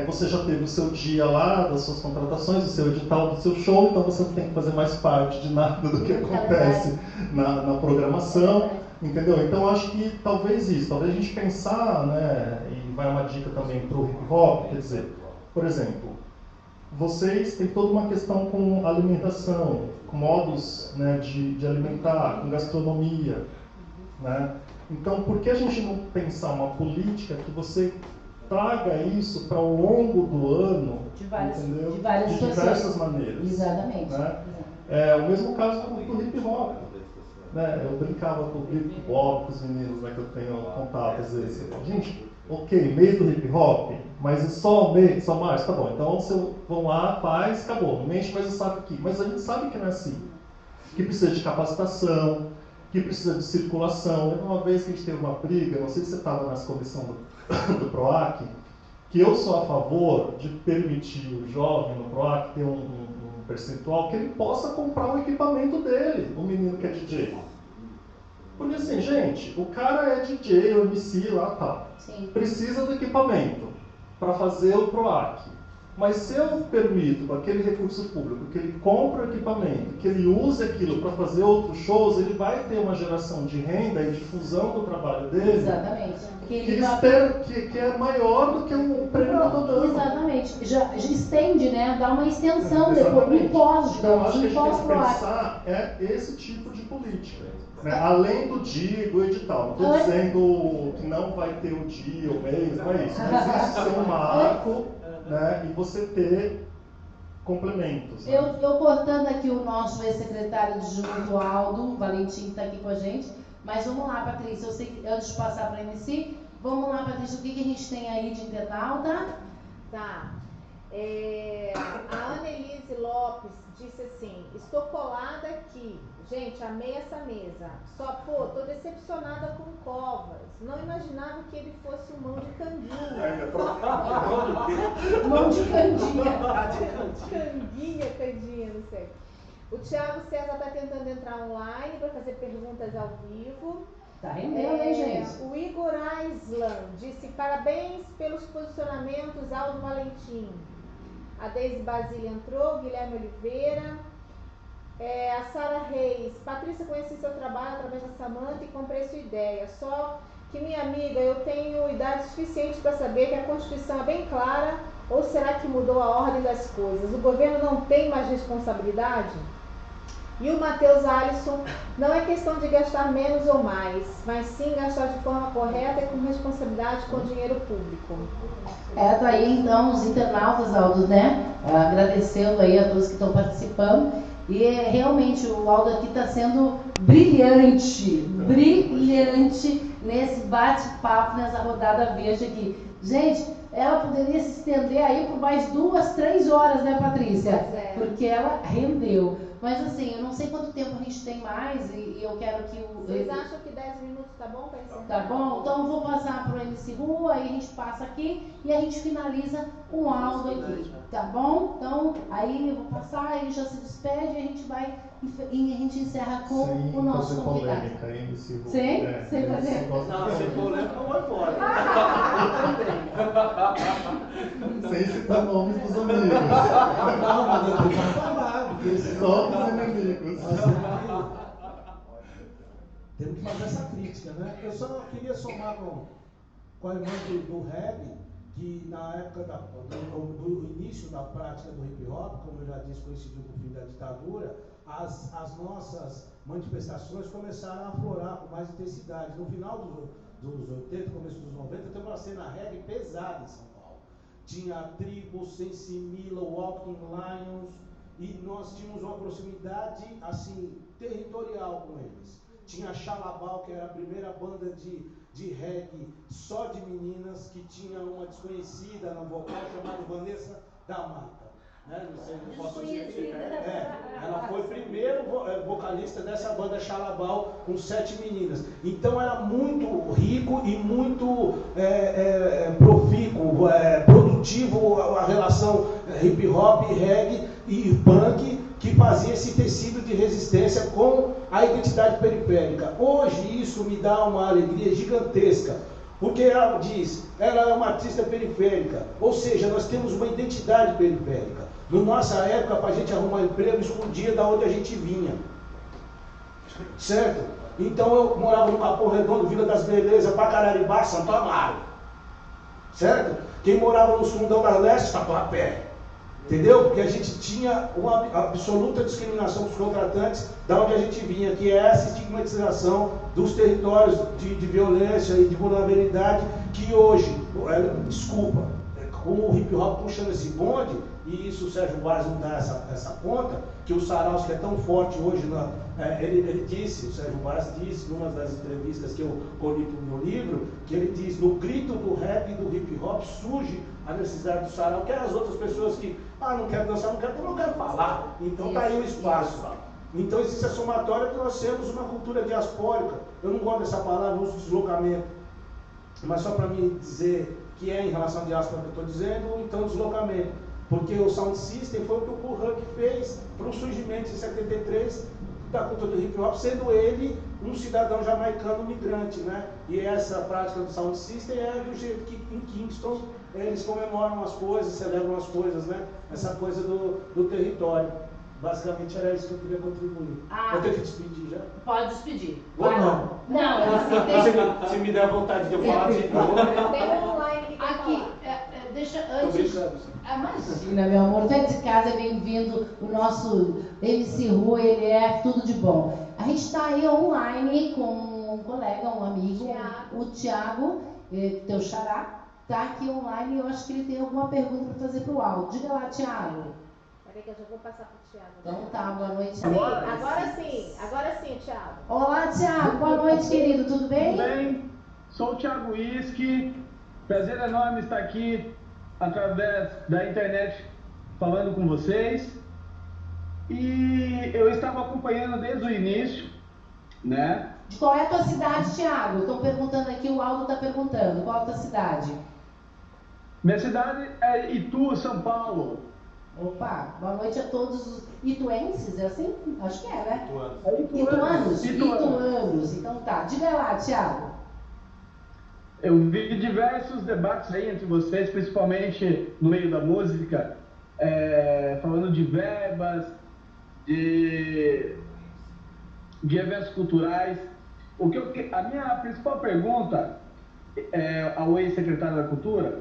Você já teve o seu dia lá, das suas contratações, o seu edital do seu show, então você não tem que fazer mais parte de nada do que acontece na programação, entendeu? Então acho que talvez a gente pensar, né, e vai uma dica também para o hip hop, quer dizer, por exemplo, vocês têm toda uma questão com alimentação, com modos, né, de alimentar, com gastronomia, né? Então por que a gente não pensar uma política que você traga isso para ao longo do ano, de diversas maneiras. Exatamente. Né? O mesmo caso do hip hop. Né? Eu brincava com o hip hop, com os meninos, né, que eu tenho contato às vezes. Gente, ok, mês do hip hop, mas é só mês, só março, tá bom. Então você vão lá, faz, acabou. Não mexe mais o saco aqui. Mas a gente sabe que não é assim. Que precisa de capacitação, que precisa de circulação. Lembra uma vez que a gente teve uma briga, não sei se você estava nessa comissão do PROAC, que eu sou a favor de permitir o jovem no PROAC ter um percentual que ele possa comprar o equipamento dele, o menino que é DJ. Porque assim, gente, o cara é DJ, o MC lá tal, precisa do equipamento para fazer o PROAC. Mas se eu permito com aquele recurso público que ele compre o equipamento, que ele use aquilo para fazer outros shows, ele vai ter uma geração de renda e difusão do trabalho dele. Exatamente. Que é maior do que o prêmio que eu estou dando. Exatamente. Já estende, né? Dá uma extensão depois do imposto. Então, acho que a gente tem que pensar esse tipo de política. Né? Além do dia e do edital. Não estou dizendo que não vai ter o dia, o mês, não é isso. Mas isso ser um marco, né? E você ter complementos. Né? Eu cortando aqui o nosso ex-secretário de junto, Aldo Valentim, que está aqui com a gente. Mas vamos lá, Patrícia. Eu sei que antes de passar para a MC, vamos lá, Patrícia, o que a gente tem aí de internauta? Tá. A Annelise Lopes disse assim: estou colada aqui. Gente, amei essa mesa. Só, tô decepcionada com o Covas. Não imaginava que ele fosse um mão de canguinha. Mão de canguinha. Canguinha, não sei. O Thiago César está tentando entrar online para fazer perguntas ao vivo. Tá rendendo, hein, gente? O Igor Aislan disse: parabéns pelos posicionamentos, Aldo Valentim. A Deise Basília entrou, Guilherme Oliveira. A Sara Reis: Patrícia, conheci seu trabalho através da Samanta e comprei sua ideia. Só que, minha amiga, eu tenho idade suficiente para saber que a Constituição é bem clara, ou será que mudou a ordem das coisas? O governo não tem mais responsabilidade? E o Matheus Alisson: não é questão de gastar menos ou mais, mas sim gastar de forma correta e com responsabilidade com o dinheiro público. Tá aí então os internautas, Aldo, né? Agradecendo aí a todos que estão participando. E realmente o Aldo aqui está sendo brilhante nesse bate-papo, nessa rodada verde aqui. Gente, ela poderia se estender aí por mais 2, 3 horas, né, Patrícia? Porque ela rendeu. Mas assim, eu não sei quanto tempo a gente tem mais e eu quero que o... Vocês acham que 10 minutos tá bom para encerrar? Tá bom? Então eu vou passar para o MC Rua, aí a gente passa aqui e a gente finaliza com o Aldo aqui. Tá bom? Então, aí eu vou passar, ele já se despede e a gente vai... E a gente encerra com o nosso convidado. Polêmica, MC Rua. Sem fazer? Não, sem polêmica não vai embora. Sem citar nomes dos amigos. Não, mas eu tenho que falar, porque só dos inimigos. Temos que fazer essa crítica, né? Eu só queria somar com a irmã do reggae, que na época do início da prática do hip hop, como eu já disse, coincidiu com o fim da ditadura, as nossas manifestações começaram a aflorar com mais intensidade. No final dos 80, começo dos 90, teve uma cena reggae pesada em São Paulo. Tinha a Tribo, Sensi Mila, Walking Lions, e nós tínhamos uma proximidade assim territorial com eles. Tinha a Xalabal, que era a primeira banda de reggae só de meninas, que tinha uma desconhecida no vocal chamada Vanessa da Mata. Né? Não sei, não posso dizer. Ela foi o primeiro vocalista dessa banda Xalabal, com 7 meninas. Então era muito rico e muito profícuo, produtivo a relação hip hop, reggae e punk, que fazia esse tecido de resistência com a identidade periférica. Hoje isso me dá uma alegria gigantesca, porque ela diz, ela é uma artista periférica, ou seja, nós temos uma identidade periférica. Na nossa época, para a gente arrumar emprego, escondia da onde a gente vinha, certo? Então eu morava no Capão Redondo, Vila das Belezas, Pacararibá, Santo Amaro, certo? Quem morava no Fundão da Leste, Tatuapé. Entendeu? Porque a gente tinha uma absoluta discriminação dos contratantes da onde a gente vinha, que é essa estigmatização dos territórios de violência e de vulnerabilidade, que hoje, desculpa, com o hip hop puxando esse bonde, e isso o Sérgio Vaz não dá essa conta, que o Saraus, que é tão forte hoje, ele disse, o Sérgio Vaz disse, numa das entrevistas que eu colhi para o meu livro, que ele diz, no grito do rap e do hip hop surge a necessidade do sarau, que é as outras pessoas que, não quero dançar, não quero falar, então está aí o espaço. Então existe a somatória que nós temos uma cultura diaspórica. Eu não gosto dessa palavra, uso deslocamento, mas só para me dizer que é em relação à diáspora que eu estou dizendo, então deslocamento. Porque o Sound System foi o que o Kool Herc fez para o surgimento em 73 da cultura do hip hop, sendo ele um cidadão jamaicano migrante, né? E essa prática do sound system é do jeito que em Kingston eles comemoram as coisas, celebram as coisas, né? Essa coisa do território. Basicamente era isso que eu queria contribuir. Eu tenho que despedir já? Pode despedir. Ou não? Não, se me der vontade de eu falar de novo. Tem um online que quer aqui, falar. deixa Tô antes. brincando. Imagina, meu amor, dentro de casa é bem-vindo. O nosso MC Rua, ele é tudo de bom. A gente está aí online com um colega, um amigo, o Thiago, teu xará, está aqui online e eu acho que ele tem alguma pergunta para fazer para o Aldo. Diga lá, Thiago. Peraí que eu já vou passar para o Thiago. Então tá, boa noite. Agora sim, Thiago. Olá, Thiago, boa noite, querido, tudo bem? Tudo bem? Sou o Thiago Whisky. Prazer enorme estar aqui através da internet falando com vocês. E eu estava acompanhando desde o início, né? De qual é a tua cidade, Thiago? Estão perguntando aqui, o Aldo está perguntando. Qual é a tua cidade? Minha cidade é Itu, São Paulo. Opa, boa noite a todos os ituenses, é assim? Acho que é, né? Ituanos. Ituanos. Então tá, diga lá, Thiago. Eu vi diversos debates aí entre vocês, principalmente no meio da música, falando de verbas, de eventos culturais. A minha principal pergunta ao ex-secretário da Cultura: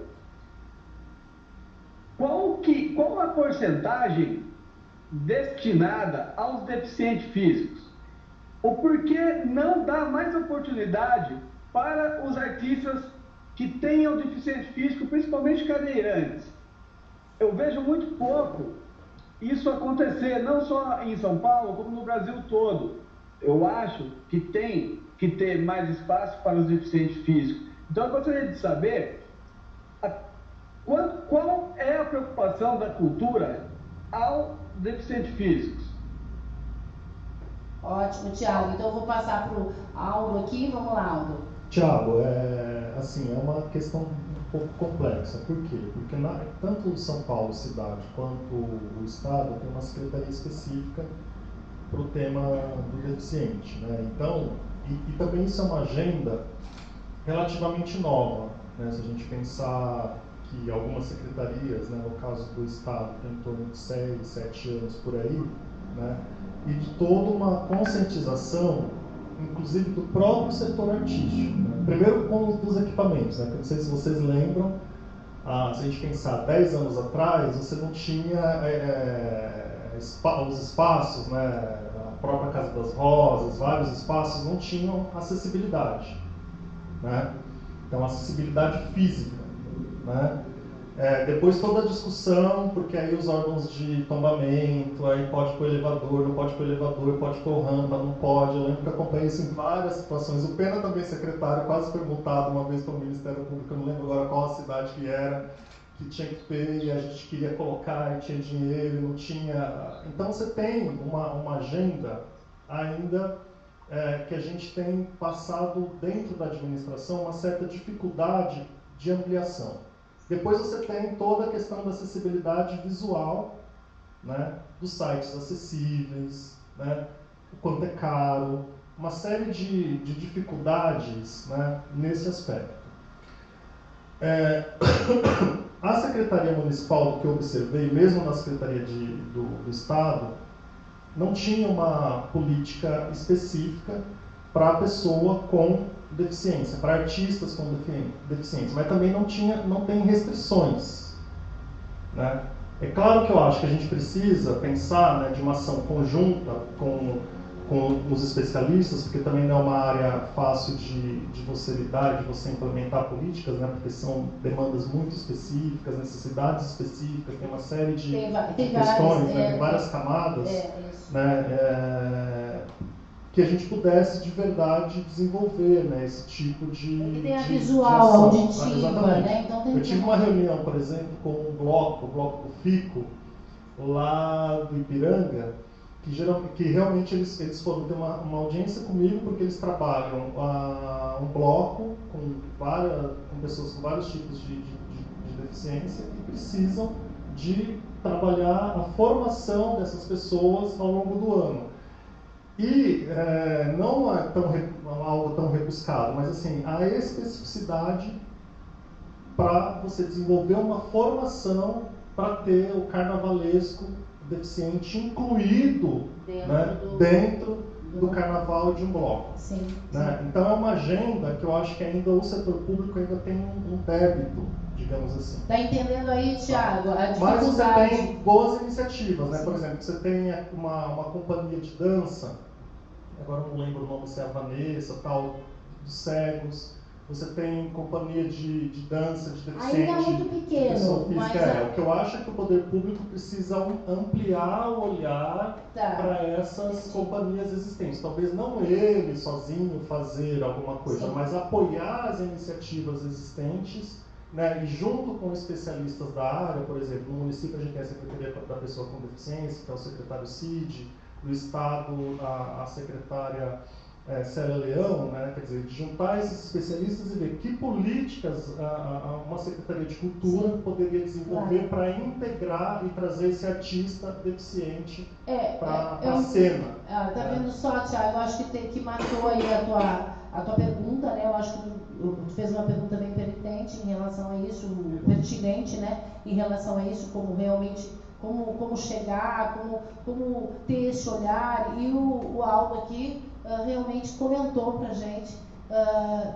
qual a porcentagem destinada aos deficientes físicos? O porquê não dá mais oportunidade para os artistas que tenham deficiente físico, principalmente cadeirantes? Eu vejo muito pouco isso acontecer, não só em São Paulo, como no Brasil todo. Eu acho que tem que ter mais espaço para os deficientes físicos. Então eu gostaria de saber qual é a preocupação da cultura aos deficientes físicos. Ótimo, Thiago. Então eu vou passar para o Aldo aqui. Vamos lá, Aldo. Thiago, é uma questão um pouco complexa. Por quê? Porque tanto São Paulo, cidade, quanto o Estado tem uma secretaria específica para o tema do deficiente, né? Então, e também isso é uma agenda relativamente nova, né? Se a gente pensar que algumas secretarias, né, no caso do Estado, tem em torno de 6, 7 anos por aí, né? E de toda uma conscientização, inclusive do próprio setor artístico, né? Primeiro com os equipamentos, né? Não sei se vocês lembram, se a gente pensar 10 anos atrás, você não tinha os espaços, né? A própria Casa das Rosas, vários espaços não tinham acessibilidade, né? Então, acessibilidade física, né? Depois toda a discussão, porque aí os órgãos de tombamento, aí pode pôr elevador, não pode pôr elevador, pode pôr rampa, não pode. Eu lembro que acompanhei isso em várias situações. O Pena também, secretário, quase foi multado uma vez pelo Ministério Público, eu não lembro agora qual a cidade que era, que tinha que ter, e a gente queria colocar, e tinha dinheiro, e não tinha. Então você tem uma agenda ainda que a gente tem passado dentro da administração uma certa dificuldade de ampliação. Depois você tem toda a questão da acessibilidade visual, né, dos sites acessíveis, né, o quanto é caro, uma série de dificuldades, né, nesse aspecto. A Secretaria Municipal, do que eu observei, mesmo na Secretaria do Estado, não tinha uma política específica para a pessoa com deficiência, para artistas com deficiência, mas também não tem restrições, né? É claro que eu acho que a gente precisa pensar, né, de uma ação conjunta com os especialistas, porque também não é uma área fácil de você lidar, de você implementar políticas, né, porque são demandas muito específicas, necessidades específicas, tem uma série de questões, né, tem várias camadas, né, que a gente pudesse de verdade desenvolver, né, esse tipo de visual, de auditiva, né? Então, eu tive uma reunião, por exemplo, com o bloco do FICO, lá do Ipiranga, que realmente eles foram ter uma audiência comigo, porque eles trabalham um bloco com pessoas com vários tipos de deficiência e precisam de trabalhar a formação dessas pessoas ao longo do ano. E não é algo tão rebuscado, mas assim, a especificidade para você desenvolver uma formação para ter o carnavalesco deficiente incluído dentro do carnaval de um bloco. Sim, né? sim. Então é uma agenda que eu acho que ainda o setor público ainda tem um débito, digamos assim. Está entendendo aí, Thiago, a dificuldade? Mas você tem boas iniciativas, né? Por exemplo, você tem uma companhia de dança, agora eu não lembro o nome, se é a Vanessa, tal, dos cegos. Você tem companhia de dança, de deficiente. Ainda é muito pequeno, mas... O que eu acho é que o poder público precisa ampliar o olhar para essas companhias existentes. Talvez não ele sozinho fazer alguma coisa, Sim. mas apoiar as iniciativas existentes, né? E junto com especialistas da área, por exemplo, no município a gente tem a Secretaria da Pessoa com Deficiência, que é o secretário CID, no Estado a secretária Célia Leão, né? Quer dizer, de juntar esses especialistas e ver que políticas uma Secretaria de Cultura Sim. poderia desenvolver para integrar e trazer esse artista deficiente para a cena. Tá vendo só, Thiago? Eu acho que matou aí a tua pergunta, né? Eu acho que tu fez uma pergunta bem pertinente em relação a isso, pertinente, né? Em relação a isso, como realmente, como chegar, como ter esse olhar. E o Aldo aqui realmente comentou pra gente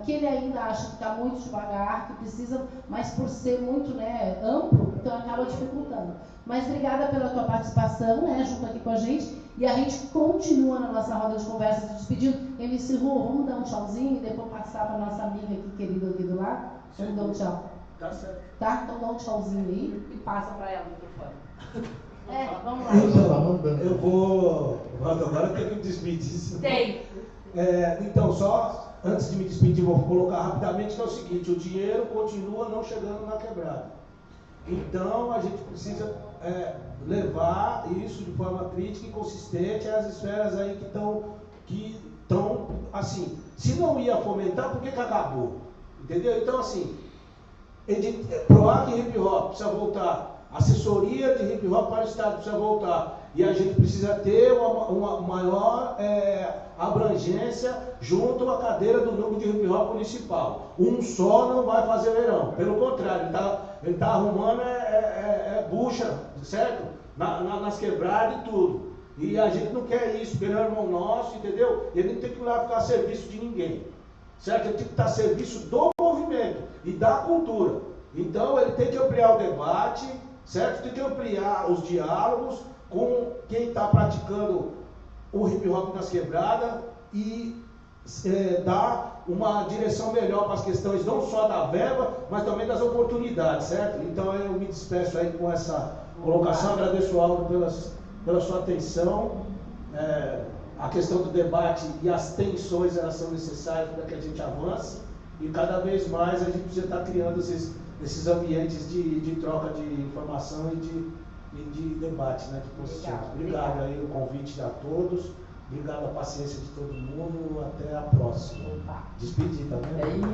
que ele ainda acha que está muito devagar, que precisa, mas por ser muito, né, amplo, então acaba dificultando. Mas obrigada pela tua participação, né, junto aqui com a gente, e a gente continua na nossa roda de conversa, se despedindo. MC Ru, vamos dar um tchauzinho e depois passar para nossa amiga aqui, querida aqui do lado. Vamos dar um tchau. Tá certo. Tá? Então dá um tchauzinho aí e passa para ela no microfone. Vamos lá. Eu vou... Agora tem que me despedir. Tem. Então, só antes de me despedir, vou colocar rapidamente que é o seguinte: o dinheiro continua não chegando na quebrada. Então, a gente precisa levar isso de forma crítica e consistente às esferas aí que estão, assim, se não ia fomentar, por que acabou? Entendeu? Então, assim, PROAC Hip Hop precisa voltar. Assessoria de hip hop para o Estado precisa voltar. E a gente precisa ter uma maior abrangência junto à cadeira do núcleo de hip hop municipal. Um só não vai fazer leilão. Pelo contrário, ele tá arrumando bucha, certo? Nas quebradas e tudo. E a gente não quer isso, porque ele é irmão nosso, entendeu? Ele não tem que ir lá ficar a serviço de ninguém. Certo? Ele tem que estar a serviço do movimento e da cultura. Então ele tem que ampliar o debate, certo? Tem que ampliar os diálogos com quem está praticando o hip hop nas quebradas e dar uma direção melhor para as questões não só da verba, mas também das oportunidades, certo? Então eu me despeço aí com essa colocação, agradeço ao Aldo pela sua atenção. A questão do debate e as tensões, elas são necessárias para que a gente avance, e cada vez mais a gente precisa estar criando esses ambientes de troca de informação e de debate, né, de posição. Obrigado aí o convite a todos, obrigado a paciência de todo mundo, até a próxima. Despedir, tá vendo?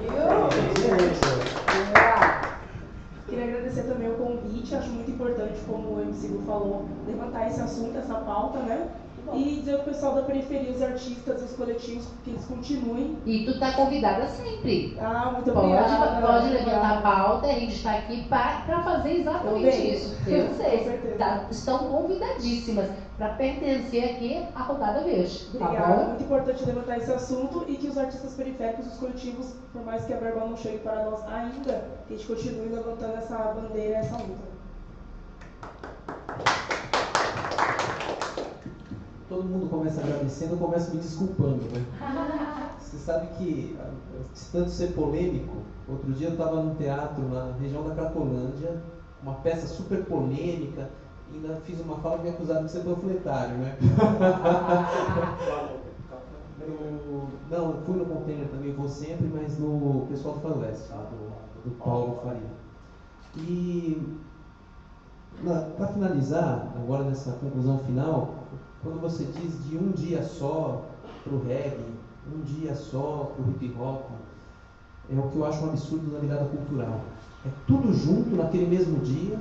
Queria agradecer também o convite, acho muito importante, como o MC Gu falou, levantar esse assunto, essa pauta, né? E dizer ao pessoal da periferia, os artistas, os coletivos, que eles continuem. E tu tá convidada sempre. Muito obrigada. Pode levantar a pauta, a gente está aqui para fazer exatamente isso. Eu sei. Estão convidadíssimas para pertencer aqui à Rodada Verde. Obrigada. Tá bom? Muito importante levantar esse assunto e que os artistas periféricos, os coletivos, por mais que a verba não chegue para nós ainda, que a gente continue levantando essa bandeira, essa luta. Todo mundo começa agradecendo, eu começo me desculpando, né? Você sabe que, tanto ser polêmico, outro dia eu estava num teatro na região da Cratolândia, uma peça super polêmica, e ainda fiz uma fala e me acusaram de ser panfletário, né? Não, eu fui no container também, vou sempre, mas no pessoal do Fanleste, do Paulo Faria. E, para finalizar, agora nessa conclusão final, quando você diz de um dia só para o reggae, um dia só para o hip hop, é o que eu acho um absurdo na virada cultural. É tudo junto naquele mesmo dia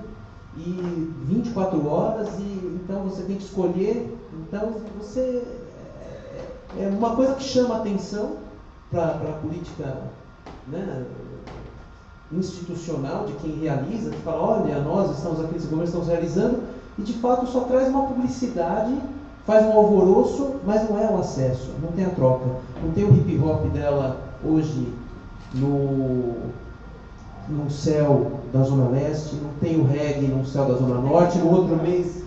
e 24 horas, e então você tem que escolher. Então você é uma coisa que chama atenção para a política, né, institucional de quem realiza, que fala, olha, nós estamos aqui nesse governo, estamos realizando, e de fato só traz uma publicidade, faz um alvoroço, mas não é o acesso, não tem a troca. Não tem o hip hop dela hoje no céu da Zona Leste, não tem o reggae no céu da Zona Norte, no outro mês,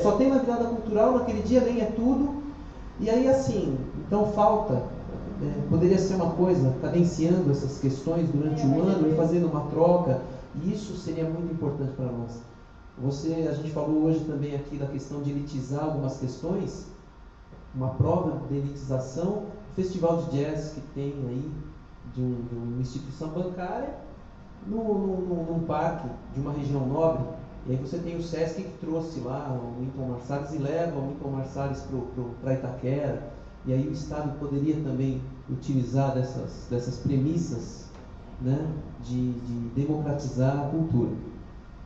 só tem na virada cultural, naquele dia nem é tudo, e aí assim, então falta, poderia ser uma coisa, cadenciando essas questões durante o ano e fazendo uma troca, e isso seria muito importante para nós. A gente falou hoje também aqui da questão de elitizar algumas questões, uma prova de elitização, o festival de jazz que tem aí, de uma instituição bancária, num parque de uma região nobre, e aí você tem o Sesc que trouxe lá o Wynton Marsalis e leva o Wynton Marsalis para Itaquera, e aí o Estado poderia também utilizar dessas premissas, né, de democratizar a cultura.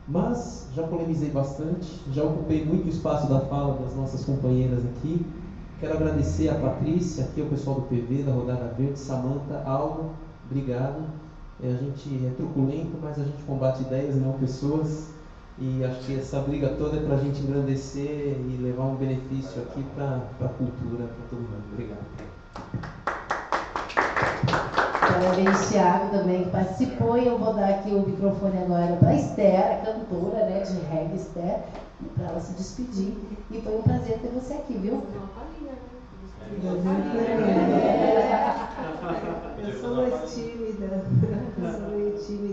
Mas já polemizei bastante, já ocupei muito espaço da fala das nossas companheiras aqui. Quero agradecer a Patrícia, aqui o pessoal do PV, da Rodada Verde, Samanta, Aldo, obrigado. A gente é truculento, mas a gente combate ideias e não pessoas. E acho que essa briga toda é para a gente engrandecer e levar um benefício aqui para a cultura, para todo mundo. Obrigado. Parabéns, Thiago, também que participou, e eu vou dar aqui o microfone agora para a Esther, a cantora, né, de reggae, Esther, para ela se despedir. E foi um prazer ter você aqui, viu? Eu sou mais tímida,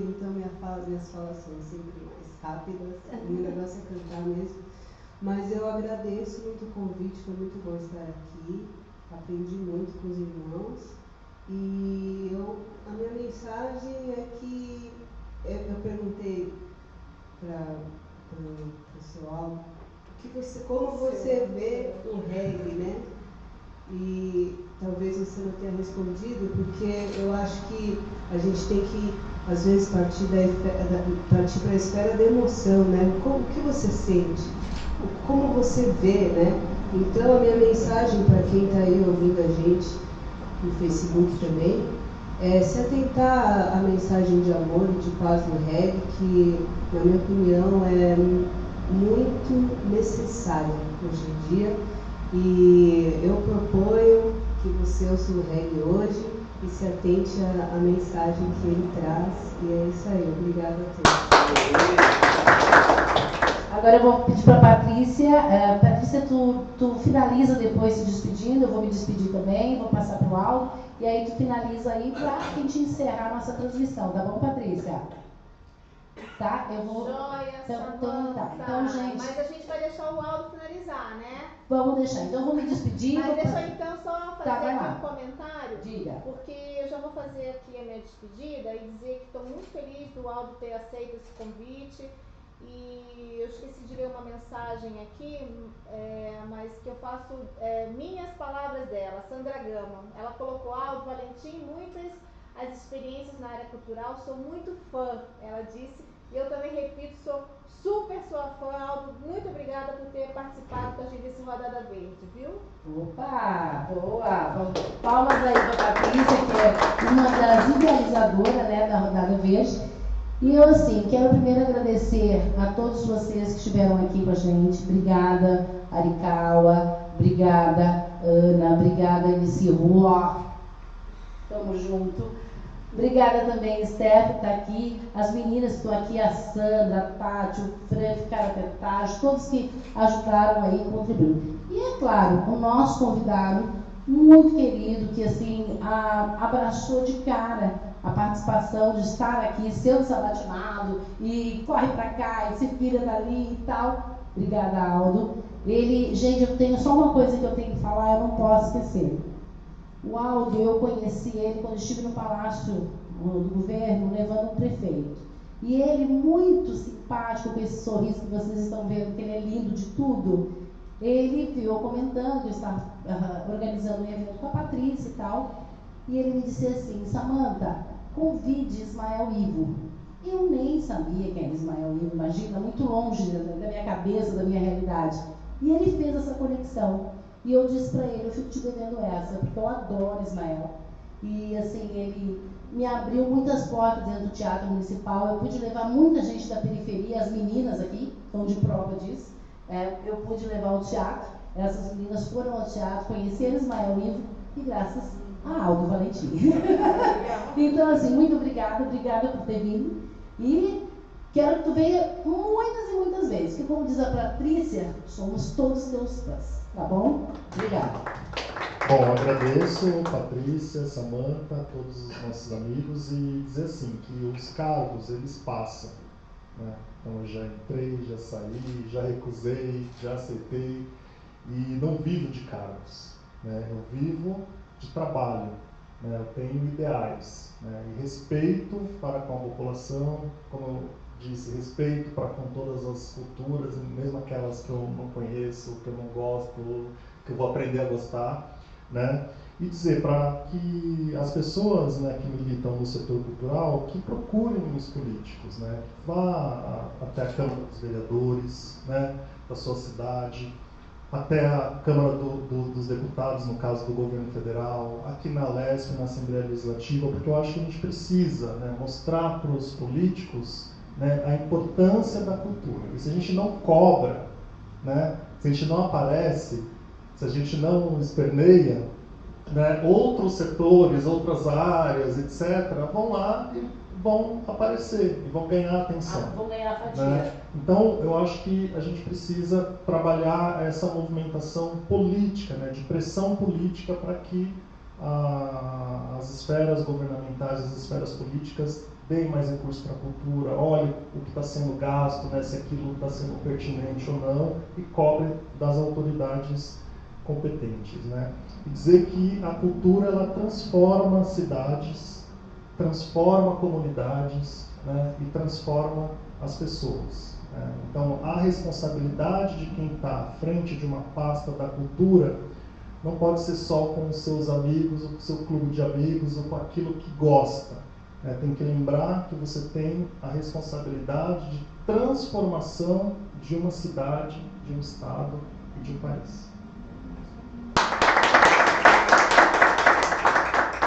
então minhas falas são sempre mais rápidas, o meu negócio é cantar mesmo. Mas eu agradeço muito o convite, foi muito bom estar aqui, aprendi muito com os irmãos. E a minha mensagem é que eu perguntei para o pessoal como você vê o reggae, né? E talvez você não tenha respondido, porque eu acho que a gente tem que, às vezes, partir para a esfera da emoção, né? O que você sente? Como você vê, né? Então, a minha mensagem para quem está aí ouvindo a gente, no Facebook também, se atentar à mensagem de amor e de paz no reggae, que, na minha opinião, é muito necessária hoje em dia. E eu proponho que você ouça o reggae hoje e se atente à mensagem que ele traz. E é isso aí. Obrigada a todos. Agora eu vou pedir para a Patrícia. Patrícia, tu finaliza depois se despedindo, eu vou me despedir também, vou passar para o Aldo, e aí tu finaliza aí para a gente encerrar a nossa transmissão, tá bom, Patrícia? Tá? Eu vou... Joia, então, gente... Mas a gente vai deixar o Aldo finalizar, né? Vamos deixar. Então eu vou me despedir. Mas deixa eu então só fazer aqui um comentário. Diga. Porque eu já vou fazer aqui a minha despedida e dizer que estou muito feliz do Aldo ter aceito esse convite. E eu esqueci de ler uma mensagem aqui, mas que eu faço minhas palavras dela, Sandra Gama. Ela colocou: Aldo, Valentim, muitas as experiências na área cultural, sou muito fã, ela disse. E eu também repito, sou super sua fã, Aldo. Muito obrigada por ter participado com a gente desse Rodada Verde, viu? Opa, boa! Palmas aí para a Patrícia, que é uma das idealizadoras, né, da Rodada Verde. E eu, assim, quero primeiro agradecer a todos vocês que estiveram aqui com a gente. Obrigada, Arikawa. Obrigada, Ana. Obrigada, MC Rua. Tamo junto. Obrigada também, Esther, que está aqui. As meninas que estão aqui, a Sandra, a Tati, o Fran, ficaram até tarde. Todos que ajudaram aí, contribuindo. E, é claro, o nosso convidado, muito querido, que, assim, abraçou de cara a participação de estar aqui, sendo sabatinado, e corre para cá, e se vira dali e tal. Obrigada, Aldo. Gente, eu tenho só uma coisa que eu tenho que falar, eu não posso esquecer. O Aldo, eu conheci ele quando estive no Palácio do Governo, levando um prefeito. E ele, muito simpático, com esse sorriso que vocês estão vendo, que ele é lindo de tudo, ele viu comentando que eu estava organizando um evento com a Patrícia e tal. E ele me disse assim: Samanta, convide Ismael Ivo. Eu nem sabia quem era Ismael Ivo, imagina, muito longe da minha cabeça, da minha realidade. E ele fez essa conexão. E eu disse para ele, eu fico te devendo essa, porque eu adoro Ismael. E assim, ele me abriu muitas portas dentro do Teatro Municipal. Eu pude levar muita gente da periferia, as meninas aqui, estão de prova disso. Eu pude levar ao teatro, essas meninas foram ao teatro, conheceram Ismael Ivo, e graças a Aldo Valentim. Então, assim, muito obrigada por ter vindo. E quero que tu venha muitas e muitas vezes, porque como diz a Patrícia, somos todos teus fãs, tá bom? Obrigada. Bom, agradeço Patrícia, Samantha, todos os nossos amigos, e dizer assim, que os cargos, eles passam, né? Então eu já entrei, já saí, já recusei, já aceitei, e não vivo de cargos, né? Eu vivo de trabalho, né? Eu tenho ideais, né? E respeito para com a população, como eu disse, respeito para com todas as culturas, mesmo aquelas que eu não conheço, que eu não gosto, que eu vou aprender a gostar, né? E dizer para que as pessoas, né, que militam no setor cultural, que procurem os políticos, né? Vá até a Câmara dos Vereadores, né, da sua cidade, até a Câmara dos Deputados, no caso do governo federal, aqui na LESP, na Assembleia Legislativa, porque eu acho que a gente precisa, né, mostrar para os políticos, né, a importância da cultura. E se a gente não cobra, né, se a gente não aparece, se a gente não esperneia, né, outros setores, outras áreas, etc., vão lá e vão aparecer e vão ganhar atenção. Vão ganhar fatia. Né? Então, eu acho que a gente precisa trabalhar essa movimentação política, né, de pressão política, para que as esferas governamentais, as esferas políticas deem mais recursos para a cultura, olhem o que está sendo gasto, né, se aquilo está sendo pertinente ou não, e cobrem das autoridades competentes, né? E dizer que a cultura, ela transforma cidades, transforma comunidades, né, e transforma as pessoas, né? Então, a responsabilidade de quem está à frente de uma pasta da cultura não pode ser só com os seus amigos, ou com o seu clube de amigos, ou com aquilo que gosta, né? Tem que lembrar que você tem a responsabilidade de transformação de uma cidade, de um estado e de um país.